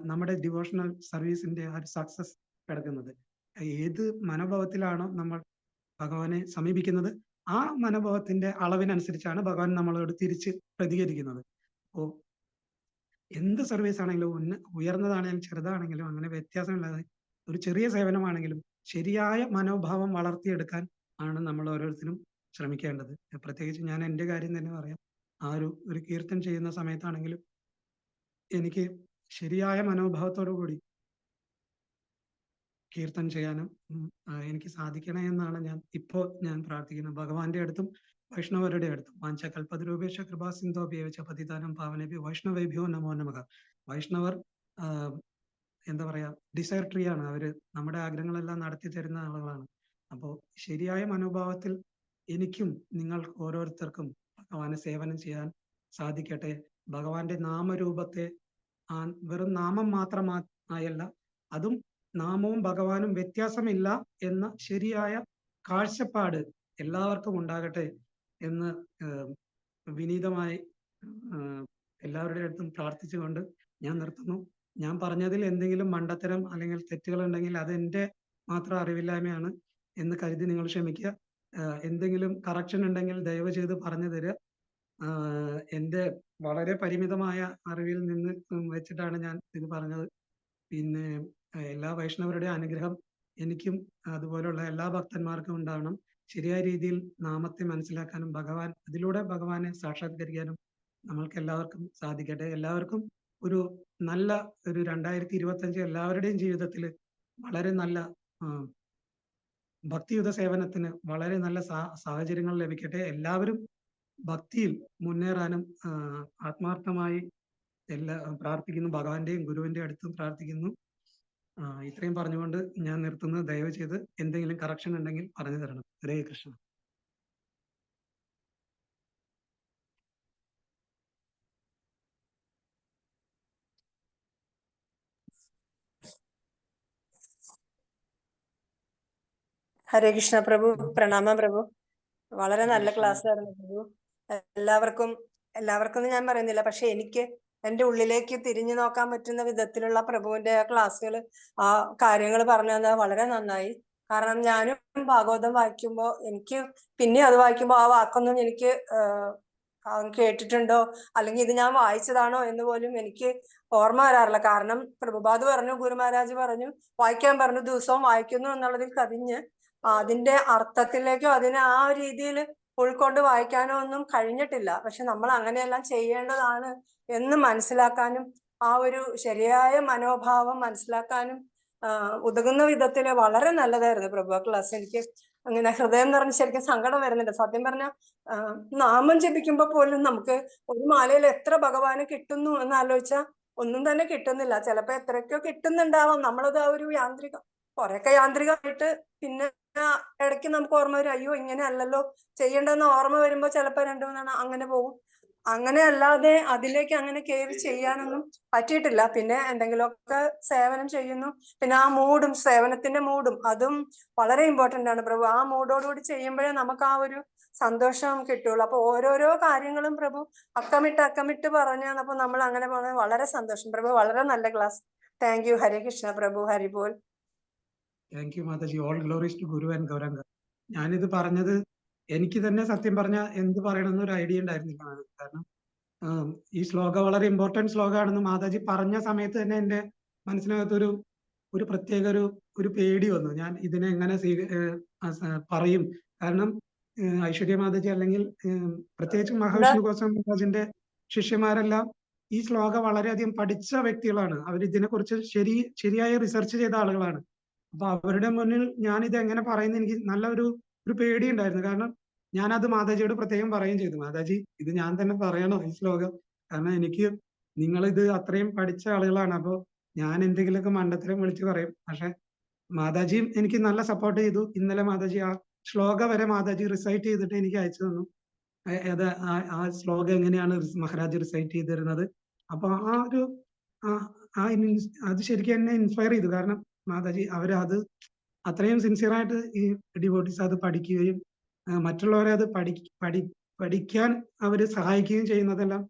നമ്മുടെ ഡിവോഷണൽ സർവീസിന്റെ ആ ഒരു സക്സസ് കിടക്കുന്നത്. ഏത് മനോഭാവത്തിലാണോ നമ്മൾ ഭഗവാനെ സമീപിക്കുന്നത്, ആ മനോഭാവത്തിന്റെ അളവിനനുസരിച്ചാണ് ഭഗവാൻ നമ്മളോട് തിരിച്ച് പ്രതികരിക്കുന്നത്. അപ്പോ എന്ത് സർവീസ് ആണെങ്കിലും, ഉയർന്നതാണെങ്കിലും ചെറുതാണെങ്കിലും അങ്ങനെ വ്യത്യാസമില്ലാതെ ഒരു ചെറിയ സേവനമാണെങ്കിലും ശരിയായ മനോഭാവം വളർത്തിയെടുക്കാൻ ആണ് നമ്മൾ ഓരോരുത്തരും ശ്രമിക്കേണ്ടത്. പ്രത്യേകിച്ച് ഞാൻ എൻ്റെ കാര്യം തന്നെ പറയാം. ഒരു കീർത്തനം ചെയ്യുന്ന സമയത്താണെങ്കിലും എനിക്ക് ശരിയായ മനോഭാവത്തോടു കൂടി കീർത്തനം ചെയ്യാനും എനിക്ക് സാധിക്കണേ എന്നാണ് ഞാൻ പ്രാർത്ഥിക്കുന്നത്. ഭഗവാന്റെ അടുത്തും വൈഷ്ണവരുടെ അടുത്തും. വാഞ്ചകൽപതരൂപേക്ഷ കൃപാസിന്ധോഭ്യവച പതിതാനം പാവനഭ്യോ വൈഷ്ണവേഭ്യോ നമോ നമഃ. വൈഷ്ണവർ എന്താ പറയാ, ഡിസയർ ട്രീ ആണ്. അവര് നമ്മുടെ ആഗ്രഹങ്ങളെല്ലാം നടത്തി തരുന്ന ആളുകളാണ്. അപ്പോൾ ശരിയായ മനോഭാവത്തിൽ എനിക്കും നിങ്ങൾ ഓരോരുത്തർക്കും ഭഗവാനെ സേവനം ചെയ്യാൻ സാധിക്കട്ടെ. ഭഗവാന്റെ നാമരൂപത്തെ വെറും നാമം മാത്രമായല്ല, അതും നാമവും ഭഗവാനും വ്യത്യാസമില്ല എന്ന ശരിയായ കാഴ്ചപ്പാട് എല്ലാവർക്കും ഉണ്ടാകട്ടെ എന്ന് വിനീതമായി എല്ലാവരുടെ അടുത്തും പ്രാർത്ഥിച്ചുകൊണ്ട് ഞാൻ നിർത്തുന്നു. ഞാൻ പറഞ്ഞതിൽ എന്തെങ്കിലും മണ്ടത്തരം അല്ലെങ്കിൽ തെറ്റുകൾ ഉണ്ടെങ്കിൽ അത് എൻ്റെ മാത്രം അറിവില്ലായ്മയാണ് എന്ന് കരുതി നിങ്ങൾ ക്ഷമിക്കുക. എന്തെങ്കിലും കറക്ഷൻ ഉണ്ടെങ്കിൽ ദയവ് ചെയ്ത് പറഞ്ഞു തരിക. എൻ്റെ വളരെ പരിമിതമായ അറിവിൽ നിന്ന് വെച്ചിട്ടാണ് ഞാൻ ഇത് പറഞ്ഞത്. പിന്നെ എല്ലാ വൈഷ്ണവരുടെ അനുഗ്രഹം എനിക്കും അതുപോലുള്ള എല്ലാ ഭക്തന്മാർക്കും ഉണ്ടാവണം. ശരിയായ രീതിയിൽ നാമത്തെ മനസ്സിലാക്കാനും അതിലൂടെ ഭഗവാനെ സാക്ഷാത്കരിക്കാനും നമ്മൾക്ക് എല്ലാവർക്കും സാധിക്കട്ടെ. എല്ലാവർക്കും ഒരു നല്ല 2025 എല്ലാവരുടെയും ജീവിതത്തിൽ വളരെ നല്ല ഭക്തിയുത സേവനത്തിന് വളരെ നല്ല സാഹചര്യങ്ങൾ ലഭിക്കട്ടെ. എല്ലാവരും ഭക്തിയിൽ മുന്നേറാനും ആത്മാർത്ഥമായി പ്രാർത്ഥിക്കുന്നു. ഭഗവാന്റെയും ഗുരുവിന്റെ അടുത്തും പ്രാർത്ഥിക്കുന്നു. ഇത്രയും പറഞ്ഞുകൊണ്ട് ഞാൻ നിർത്തുന്നത്. ദയവ് ചെയ്ത് എന്തെങ്കിലും കറക്ഷൻ ഉണ്ടെങ്കിൽ പറഞ്ഞു തരണം. ഹരേ കൃഷ്ണ. ഹരേ കൃഷ്ണ പ്രഭു. പ്രണാമം പ്രഭു. വളരെ നല്ല ക്ലാസ് ആയിരുന്നു പ്രഭു. എല്ലാവർക്കും ഞാൻ പറയുന്നില്ല, പക്ഷെ എനിക്ക് എൻ്റെ ഉള്ളിലേക്ക് തിരിഞ്ഞു നോക്കാൻ പറ്റുന്ന വിധത്തിലുള്ള പ്രഭുവിന്റെ ക്ലാസ്സുകൾ, ആ കാര്യങ്ങൾ പറഞ്ഞു തന്നത് വളരെ നന്നായി. കാരണം ഞാനും ഭാഗവതം വായിക്കുമ്പോൾ എനിക്ക് പിന്നെ അത് വായിക്കുമ്പോൾ ആ വാക്കൊന്നും എനിക്ക് കേട്ടിട്ടുണ്ടോ അല്ലെങ്കിൽ ഇത് ഞാൻ വായിച്ചതാണോ എന്ന് പോലും എനിക്ക് ഓർമ്മ വരാറില്ല. കാരണം പ്രഭുപാദ് പറഞ്ഞു, ഗുരു മഹാരാജ് പറഞ്ഞു, വായിക്കാൻ പറഞ്ഞു, ദിവസവും വായിക്കുന്നു എന്നുള്ളതിൽ കവിഞ്ഞ് അതിന്റെ അർത്ഥത്തിലേക്കോ അതിനെ ആ രീതിയിൽ ഉൾക്കൊണ്ട് വായിക്കാനോ ഒന്നും കഴിഞ്ഞിട്ടില്ല. പക്ഷെ നമ്മൾ അങ്ങനെയെല്ലാം ചെയ്യേണ്ടതാണ് എന്ന് മനസ്സിലാക്കാനും ആ ഒരു ശരിയായ മനോഭാവം മനസ്സിലാക്കാനും ഉതകുന്ന വിധത്തിൽ വളരെ നല്ലതായിരുന്നു പ്രഭു ക്ലാസ്. എനിക്ക് അങ്ങനെ ഹൃദയം നിറഞ്ഞ് ശരിക്കും സങ്കടം വരുന്നുണ്ട്. സത്യം പറഞ്ഞാൽ നാമം ജപിക്കുമ്പോൾ പോലും നമുക്ക് ഒരു മാലയിൽ എത്ര ഭഗവാന് കിട്ടുന്നു എന്ന് ആലോചിച്ചാൽ ഒന്നും തന്നെ കിട്ടുന്നില്ല. ചിലപ്പോ എത്രയൊക്കെയോ കിട്ടുന്നുണ്ടാവാം. നമ്മളത് ആ ഒരു കുറെയൊക്കെ യാന്ത്രികമായിട്ട് പിന്നെ ഇടയ്ക്ക് നമുക്ക് ഓർമ്മ വരും, അയ്യോ ഇങ്ങനെ അല്ലല്ലോ ചെയ്യേണ്ടെന്ന് ഓർമ്മ വരുമ്പോ ചിലപ്പോ 2-3 അങ്ങനെ പോകും. അങ്ങനെ അല്ലാതെ അതിലേക്ക് അങ്ങനെ കയറി ചെയ്യാനൊന്നും പറ്റിയിട്ടില്ല. പിന്നെ എന്തെങ്കിലുമൊക്കെ സേവനം ചെയ്യുന്നു. പിന്നെ ആ സേവനത്തിന്റെ മൂഡും അതും വളരെ ഇമ്പോർട്ടന്റ് ആണ് പ്രഭു. ആ മൂഡോടുകൂടി ചെയ്യുമ്പോഴേ നമുക്ക് ആ ഒരു സന്തോഷം കിട്ടുള്ളൂ. അപ്പൊ ഓരോരോ കാര്യങ്ങളും പ്രഭു അക്കമിട്ട് പറഞ്ഞു തന്നപ്പോ നമ്മൾ അങ്ങനെ പറഞ്ഞത് വളരെ സന്തോഷം പ്രഭു. വളരെ നല്ല class. Thank you. Hare Krishna Prabhu. ഹരിബോൽ. Thank you Mataji. All glories to guru and Gauranga. ഞാനിത് പറഞ്ഞത് എനിക്ക് തന്നെ സത്യം പറഞ്ഞ എന്ത് പറയണമെന്ന് ഒരു ഐഡിയ ഉണ്ടായിരുന്നില്ല. കാരണം ഈ ശ്ലോക വളരെ ഇമ്പോർട്ടന്റ് ശ്ലോകമാണെന്ന് മാതാജി പറഞ്ഞ സമയത്ത് തന്നെ എന്റെ മനസ്സിനകത്തൊരു ഒരു പ്രത്യേക ഒരു പേടി വന്നു. ഞാൻ ഇതിനെ എങ്ങനെ പറയും. കാരണം ഐശ്വര്യ മാതാജി അല്ലെങ്കിൽ പ്രത്യേകിച്ച് മഹാവിഷ്ണു ഗോസ്വാമി മഹാരാജിന്റെ ശിഷ്യന്മാരെല്ലാം ഈ ശ്ലോകം വളരെയധികം പഠിച്ച വ്യക്തികളാണ്. അവർ ഇതിനെക്കുറിച്ച് ശരിയായ റിസർച്ച് ചെയ്ത ആളുകളാണ്. അപ്പൊ അവരുടെ മുന്നിൽ ഞാൻ ഇത് എങ്ങനെ പറയുന്നത് എനിക്ക് നല്ല ഒരു പേടി ഉണ്ടായിരുന്നു. കാരണം ഞാനത് മാതാജിയോട് പ്രത്യേകം പറയുകയും ചെയ്തു. മാതാജി, ഇത് ഞാൻ തന്നെ പറയണോ ഈ ശ്ലോകം? കാരണം എനിക്ക് നിങ്ങൾ ഇത് അത്രയും പഠിച്ച ആളുകളാണ്. അപ്പൊ ഞാൻ എന്തെങ്കിലുമൊക്കെ മണ്ടത്തരം വിളിച്ച് പറയും. പക്ഷെ മാതാജിയും എനിക്ക് നല്ല സപ്പോർട്ട് ചെയ്തു. ഇന്നലെ മാതാജി ആ ശ്ലോകം വരെ മാതാജി റിസൈറ്റ് ചെയ്തിട്ട് എനിക്ക് അയച്ചു തന്നു. അത് ആ ശ്ലോകം എങ്ങനെയാണ് മഹാരാജ് റിസൈറ്റ് ചെയ്തിരുന്നത്. അപ്പൊ അത് ശരിക്കും എന്നെ ഇൻസ്പയർ ചെയ്തു. കാരണം മാതാജി അവരത് അത്രയും സിൻസിയറായിട്ട് ഈ ഡിവോട്ടീസ് അത് പഠിക്കുകയും മറ്റുള്ളവരെ അത് പഠിക്കാൻ അവര് സഹായിക്കുകയും ചെയ്യുന്നതെല്ലാം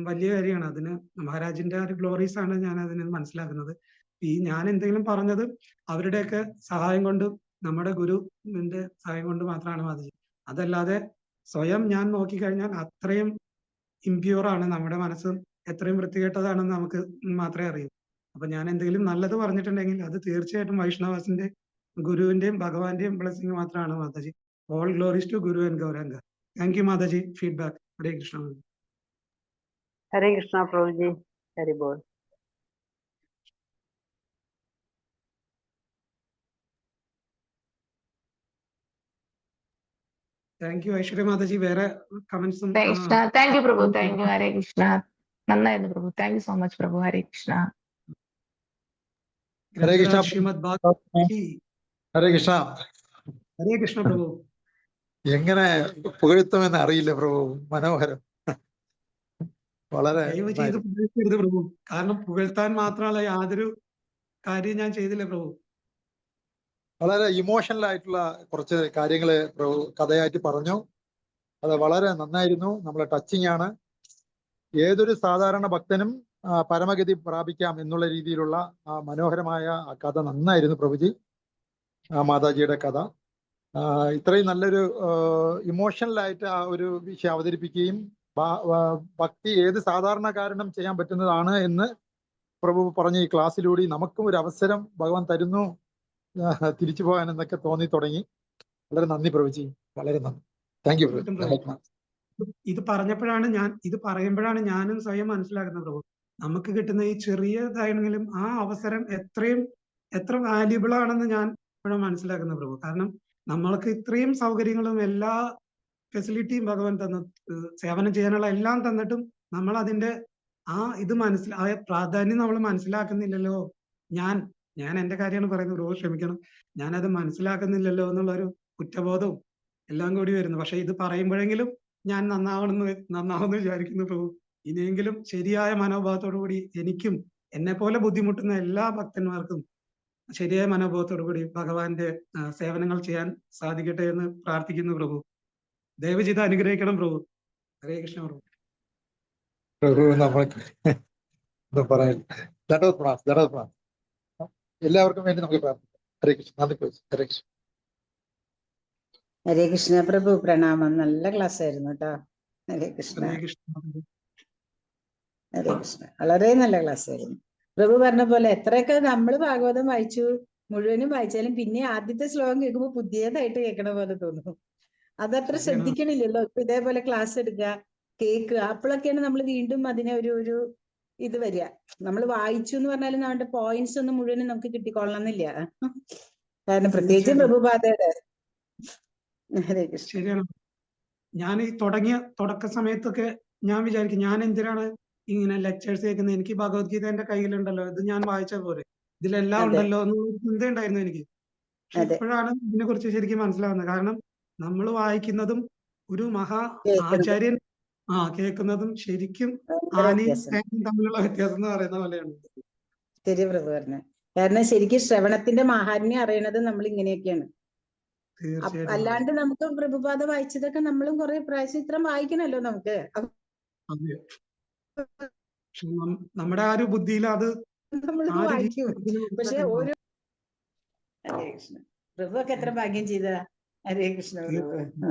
വലിയ കാര്യമാണ്. അതിന് മഹാരാജിന്റെ ഒരു ഗ്ലോറീസ് ആണ് ഞാൻ അതിന് മനസ്സിലാക്കുന്നത്. ഈ ഞാൻ എന്തെങ്കിലും പറഞ്ഞത് അവരുടെയൊക്കെ സഹായം കൊണ്ടും നമ്മുടെ ഗുരുവിന്റെ സഹായം കൊണ്ട് മാത്രമാണ് മാതാജി. അതല്ലാതെ സ്വയം ഞാൻ നോക്കിക്കഴിഞ്ഞാൽ അത്രയും ഇംപ്യൂറാണ് നമ്മുടെ മനസ്സ്, എത്രയും വൃത്തികെട്ടതാണെന്ന് നമുക്ക് മാത്രമേ അറിയൂ. അപ്പൊ ഞാൻ എന്തെങ്കിലും നല്ലത് പറഞ്ഞിട്ടുണ്ടെങ്കിൽ അത് തീർച്ചയായിട്ടും വൈഷ്ണവാസിന്റെ ഗുരുവിന്റെയും ഭഗവാന്റെയും ബ്ലെസ്സിങ് മാത്രമാണ് മാതാജി. All glories to guru and Gauranga. Thank you Mataji. Feedback. Hare Krishna. Hare Krishna Prabhuji. ഹരിബോൾ. Thank you Aishwarya Mataji. വേറെ കമന്റ്സും? Thank you Prabhu. Thank you. Hare Krishna. നന്നായിരുന്നു പ്രഭു. Thank you so much Prabhu. Hare Krishna. Hare Krishna. Srimad Bhagavat. Hare Krishna. Hare Krishna Prabhu. എങ്ങനെ പുകഴ്ത്തുമെന്ന് അറിയില്ല പ്രഭു. മനോഹരം. വളരെ ദയവ് ചെയ്ത് പുകഴ്ത്തരുത് പ്രഭു. കാരണം പുകഴ്ത്താൻ മാത്രമല്ല യാതൊരു കാര്യം ഞാൻ ചെയ്തില്ല പ്രഭു. വളരെ ഇമോഷണൽ ആയിട്ടുള്ള കുറച്ച് കാര്യങ്ങൾ പ്രഭു കഥയായിട്ട് പറഞ്ഞു. അത് വളരെ നന്നായിരുന്നു. നമ്മളെ ടച്ചിങ് ആണ്. ഏതൊരു സാധാരണ ഭക്തനും പരമഗതി പ്രാപിക്കാം എന്നുള്ള രീതിയിലുള്ള മനോഹരമായ ആ കഥ നന്നായിരുന്നു പ്രഭുജി. മാതാജിയുടെ കഥ ഇത്രയും നല്ലൊരു ഇമോഷണലായിട്ട് ആ ഒരു വിഷയം അവതരിപ്പിക്കുകയും ഭക്തി ഏത് സാധാരണക്കാരനും ചെയ്യാൻ പറ്റുന്നതാണ് എന്ന് പ്രഭു പറഞ്ഞ ഈ ക്ലാസ്സിലൂടെ നമുക്കും ഒരു അവസരം ഭഗവാൻ തരുന്നു തിരിച്ചു പോകാൻ എന്നൊക്കെ തോന്നി തുടങ്ങി. വളരെ നന്ദി പ്രഭുജി. വളരെ നന്ദി. താങ്ക് യു പ്രഭു. ഇത് പറയുമ്പോഴാണ് ഞാനും സ്വയം മനസ്സിലാക്കുന്നത് പ്രഭു. നമുക്ക് കിട്ടുന്ന ഈ ചെറിയതാണെങ്കിലും ആ അവസരം എത്ര വാല്യുബിൾ ആണെന്ന് ഞാൻ ഇപ്പോഴും മനസ്സിലാക്കുന്ന പ്രഭു. കാരണം നമ്മൾക്ക് ഇത്രയും സൗകര്യങ്ങളും എല്ലാ ഫെസിലിറ്റിയും ഭഗവാൻ സേവനം ചെയ്യാനുള്ള എല്ലാം തന്നിട്ടും നമ്മൾ അതിന്റെ ആ പ്രാധാന്യം നമ്മൾ മനസ്സിലാക്കുന്നില്ലല്ലോ. ഞാൻ എന്റെ കാര്യമാണ് പറയുന്നത് പ്രഭു, ക്ഷമിക്കണം. ഞാനത് മനസ്സിലാക്കുന്നില്ലല്ലോ എന്നുള്ളൊരു കുറ്റബോധവും എല്ലാം കൂടി വരുന്നു. പക്ഷെ ഇത് പറയുമ്പോഴെങ്കിലും ഞാൻ നന്നാവുമെന്ന് വിചാരിക്കുന്നു പ്രഭു. ഇനിയെങ്കിലും ശരിയായ മനോഭാവത്തോടു കൂടി എനിക്കും എന്നെ പോലെ ബുദ്ധിമുട്ടുന്ന എല്ലാ ഭക്തന്മാർക്കും ശരിയായ മനോഭാവത്തോടു കൂടി ഭഗവാന്റെ സേവനങ്ങൾ ചെയ്യാൻ സാധിക്കട്ടെ എന്ന് പ്രാർത്ഥിക്കുന്നു പ്രഭു. ദയവ് ചെയ്ത് അനുഗ്രഹിക്കണം പ്രഭു. ഹരേ കൃഷ്ണ പ്രഭു. പ്രഭു നമ്മൾക്ക് എന്താ പറയാ, എല്ലാവർക്കും വേണ്ടി നമുക്ക് പ്രാർത്ഥിക്കാം. ഹരേ കൃഷ്ണ. നന്ദി പ്രഭു. ഹരേ കൃഷ്ണ. ഹരേ കൃഷ്ണ പ്രഭു. പ്രണാമം. നല്ല ക്ലാസ് ആയിരുന്നു കേട്ടോ. ഹരേ കൃഷ്ണ. ഹരേ കൃഷ്ണ. ഹരേ കൃഷ്ണ. വളരെ നല്ല ക്ലാസ് ആയിരുന്നു. പ്രഭു പറഞ്ഞ പോലെ എത്രയൊക്കെ നമ്മൾ ഭാഗവതം വായിച്ചു മുഴുവനും വായിച്ചാലും പിന്നെ ആദ്യത്തെ ശ്ലോകം കേൾക്കുമ്പോൾ പുതിയതായിട്ട് കേൾക്കണ പോലെ തോന്നും. അതത്ര ശ്രദ്ധിക്കണില്ലല്ലോ. ഇപ്പൊ ഇതേപോലെ ക്ലാസ് എടുക്കുക, കേൾക്കുക, അപ്പോഴൊക്കെയാണ് നമ്മൾ വീണ്ടും അതിനെ ഒരു ഇത് വരിക. നമ്മൾ വായിച്ചു എന്ന് പറഞ്ഞാലും നമ്മുടെ പോയിന്റ്സ് ഒന്നും മുഴുവനും നമുക്ക് കിട്ടിക്കൊള്ളണമെന്നില്ല. കാരണം പ്രത്യേകിച്ച് പ്രഭുപാദയുടെ. ഹരേ കൃഷ്ണ. ശരിയാണ്. ഞാൻ ഈ തുടക്ക സമയത്തൊക്കെ ഞാൻ വിചാരിക്കും ഞാൻ എന്തിനാണ് ഇങ്ങനെ ലെക്ചേഴ്സ് കേൾക്കുന്നത്, എനിക്ക് ഭഗവത്ഗീത എന്റെ കയ്യിലുണ്ടല്ലോ, ഇത് ഞാൻ വായിച്ച പോലെ ഇതിലെല്ലാം ഉണ്ടല്ലോ എന്ന് ചിന്ത ഉണ്ടായിരുന്നു എനിക്ക്. പക്ഷെ ഇപ്പോഴാണ് ഇതിനെ കുറിച്ച് ശരിക്കും മനസ്സിലാവുന്നത്. കാരണം നമ്മൾ വായിക്കുന്നതും ഒരു മഹാ ആചാര്യൻ കേൾക്കുന്നതും ശരിക്കും ആനയും തമ്മിലുള്ള വ്യത്യാസം എന്ന് പറയുന്ന പോലെയാണ്. ശരി പ്രഭു പറഞ്ഞു. കാരണം ശരിക്കും ശ്രവണത്തിന്റെ മാഹാത്മ്യം അറിയണത് നമ്മൾ ഇങ്ങനെയൊക്കെയാണ്. തീർച്ചയായിട്ടും അല്ലാണ്ട് നമുക്ക് പ്രഭുപാദ വായിച്ചതൊക്കെ നമ്മളും കുറെ പ്രാവശ്യം ഇത്ര വായിക്കണല്ലോ നമുക്ക്. അതെ. പക്ഷെ നമ്മുടെ ആ ഒരു ബുദ്ധിയിൽ അത് നമ്മൾ ആ ഒരു വായിക്കും. രീതിയിൽ പക്ഷെ ഓരോ ഹരേ കൃഷ്ണ പ്രഭു ഒക്കെ എത്ര ഭാഗ്യം ചെയ്തതാ. ഹരേ കൃഷ്ണ പ്രഭു.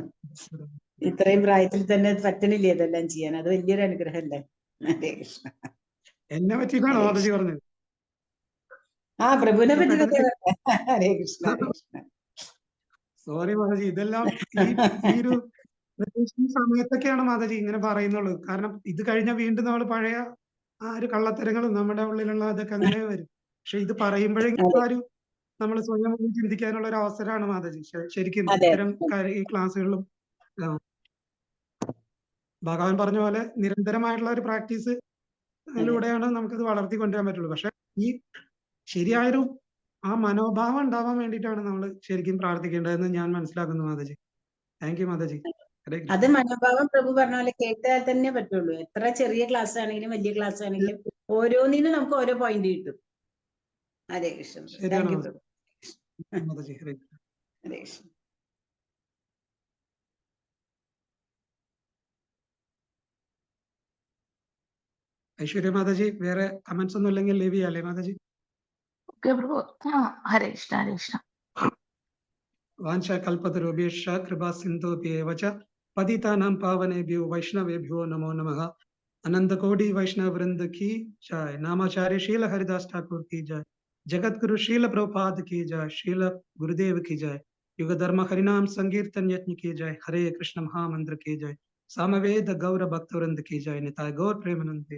ഇത്രയും പ്രായത്തിൽ തന്നെ പറ്റണില്ലേ ഇതെല്ലാം ചെയ്യാൻ? അത് വലിയൊരു അനുഗ്രഹമല്ലേ. ഹരേ കൃഷ്ണ. എന്നെ പറ്റിയിട്ടാണോ ഹരേ മാതാജി കൃഷ്ണ. പറഞ്ഞത്? ആ പ്രഭുവിനെ ഞാൻ പറ്റി പെട്ടെന്ന് ഹരേ കൃഷ്ണ ഹരേ കൃഷ്ണ. സോറി മാതാജി, ഇതെല്ലാം ഈ ഒരു ഈ സമയത്തൊക്കെയാണ് മാതാജി ഇങ്ങനെ പറയുന്നുള്ളൂ. കാരണം ഇത് കഴിഞ്ഞ വീണ്ടും നമ്മൾ പഴയ ആ ഒരു കള്ളത്തരങ്ങളും നമ്മുടെ ഉള്ളിലുള്ള അതൊക്കെ അങ്ങനെ വരും. പക്ഷെ ഇത് പറയുമ്പോഴെങ്കിലും അതെ ആ ഒരു നമ്മൾ സ്വയം ഒന്ന് ചിന്തിക്കാനുള്ള ഒരു അവസരമാണ് മാതാജി. ശരിക്കും അതെ ഇത്തരം ഈ ക്ലാസ്സുകളിലും ഭഗവാൻ പറഞ്ഞ പോലെ നിരന്തരമായിട്ടുള്ള ഒരു പ്രാക്ടീസ് ിലൂടെയാണ് നമുക്കിത് വളർത്തി കൊണ്ടുവരാൻ പറ്റുള്ളൂ. പക്ഷെ ഈ ശരിയായൊരു ആ മനോഭാവം ഉണ്ടാവാൻ വേണ്ടിയിട്ടാണ് നമ്മൾ ശരിക്കും പ്രാർത്ഥിക്കേണ്ടതെന്ന് ഞാൻ മനസ്സിലാക്കുന്നു മാതാജി. Thank you Mataji. ഹരേ അത് കൃഷ്ണ. മനോഭാവം പ്രഭു പറഞ്ഞ പോലെ കേട്ടാൽ തന്നെ പറ്റുള്ളൂ. എത്ര ചെറിയ ക്ലാസ് ആണെങ്കിലും വലിയ ക്ലാസ് ആണെങ്കിലും ഓരോന്നിനും നമുക്ക് ഓരോ പോയിന്റ് കിട്ടും. ഹരേ കൃഷ്ണ. ശരിയാണ് താങ്ക് യു മാതാജി. പ്രഭു. മാതാജി ഹരേ കൃഷ്ണ. ഹരേ കൃഷ്ണ. ഐശ്വര്യ മാതാജി, വേറെ കമന്റ്സ് ഒന്നും ഇല്ലെങ്കിൽ ലീവ് ചെയ്യാല്ലേ മാതാജി? ഓക്കെ പ്രഭു. ഹരേ കൃഷ്ണ ഹരേ കൃഷ്ണ. വാഞ്ച കൽപതരുഭ്യശ്ച കൃപാ സിന്ധുഭ്യേവ ച പതിതാനാം പാവനേഭ്യോ വൈഷ്ണവേഭ്യോ നമോ നമഃ. अनंत कोटि वैष्णव वृंद की जय. नामाचार्य शील हरिदास ठाकुर की जय. जगत गुरु शील प्रभुपाद की जय. शील गुरुदेव की जय. युग धर्म हरिनाम संकीर्तन यज्ञ की जय. हरे कृष्ण महामंत्र की जय. सामवेद गौर भक्त वृंद की जय. निताय गौर प्रेमानंद.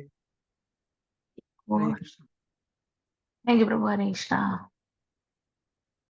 हरे कृष्ण. Thank you Prabhu. ഹരേ കൃഷ്ണ.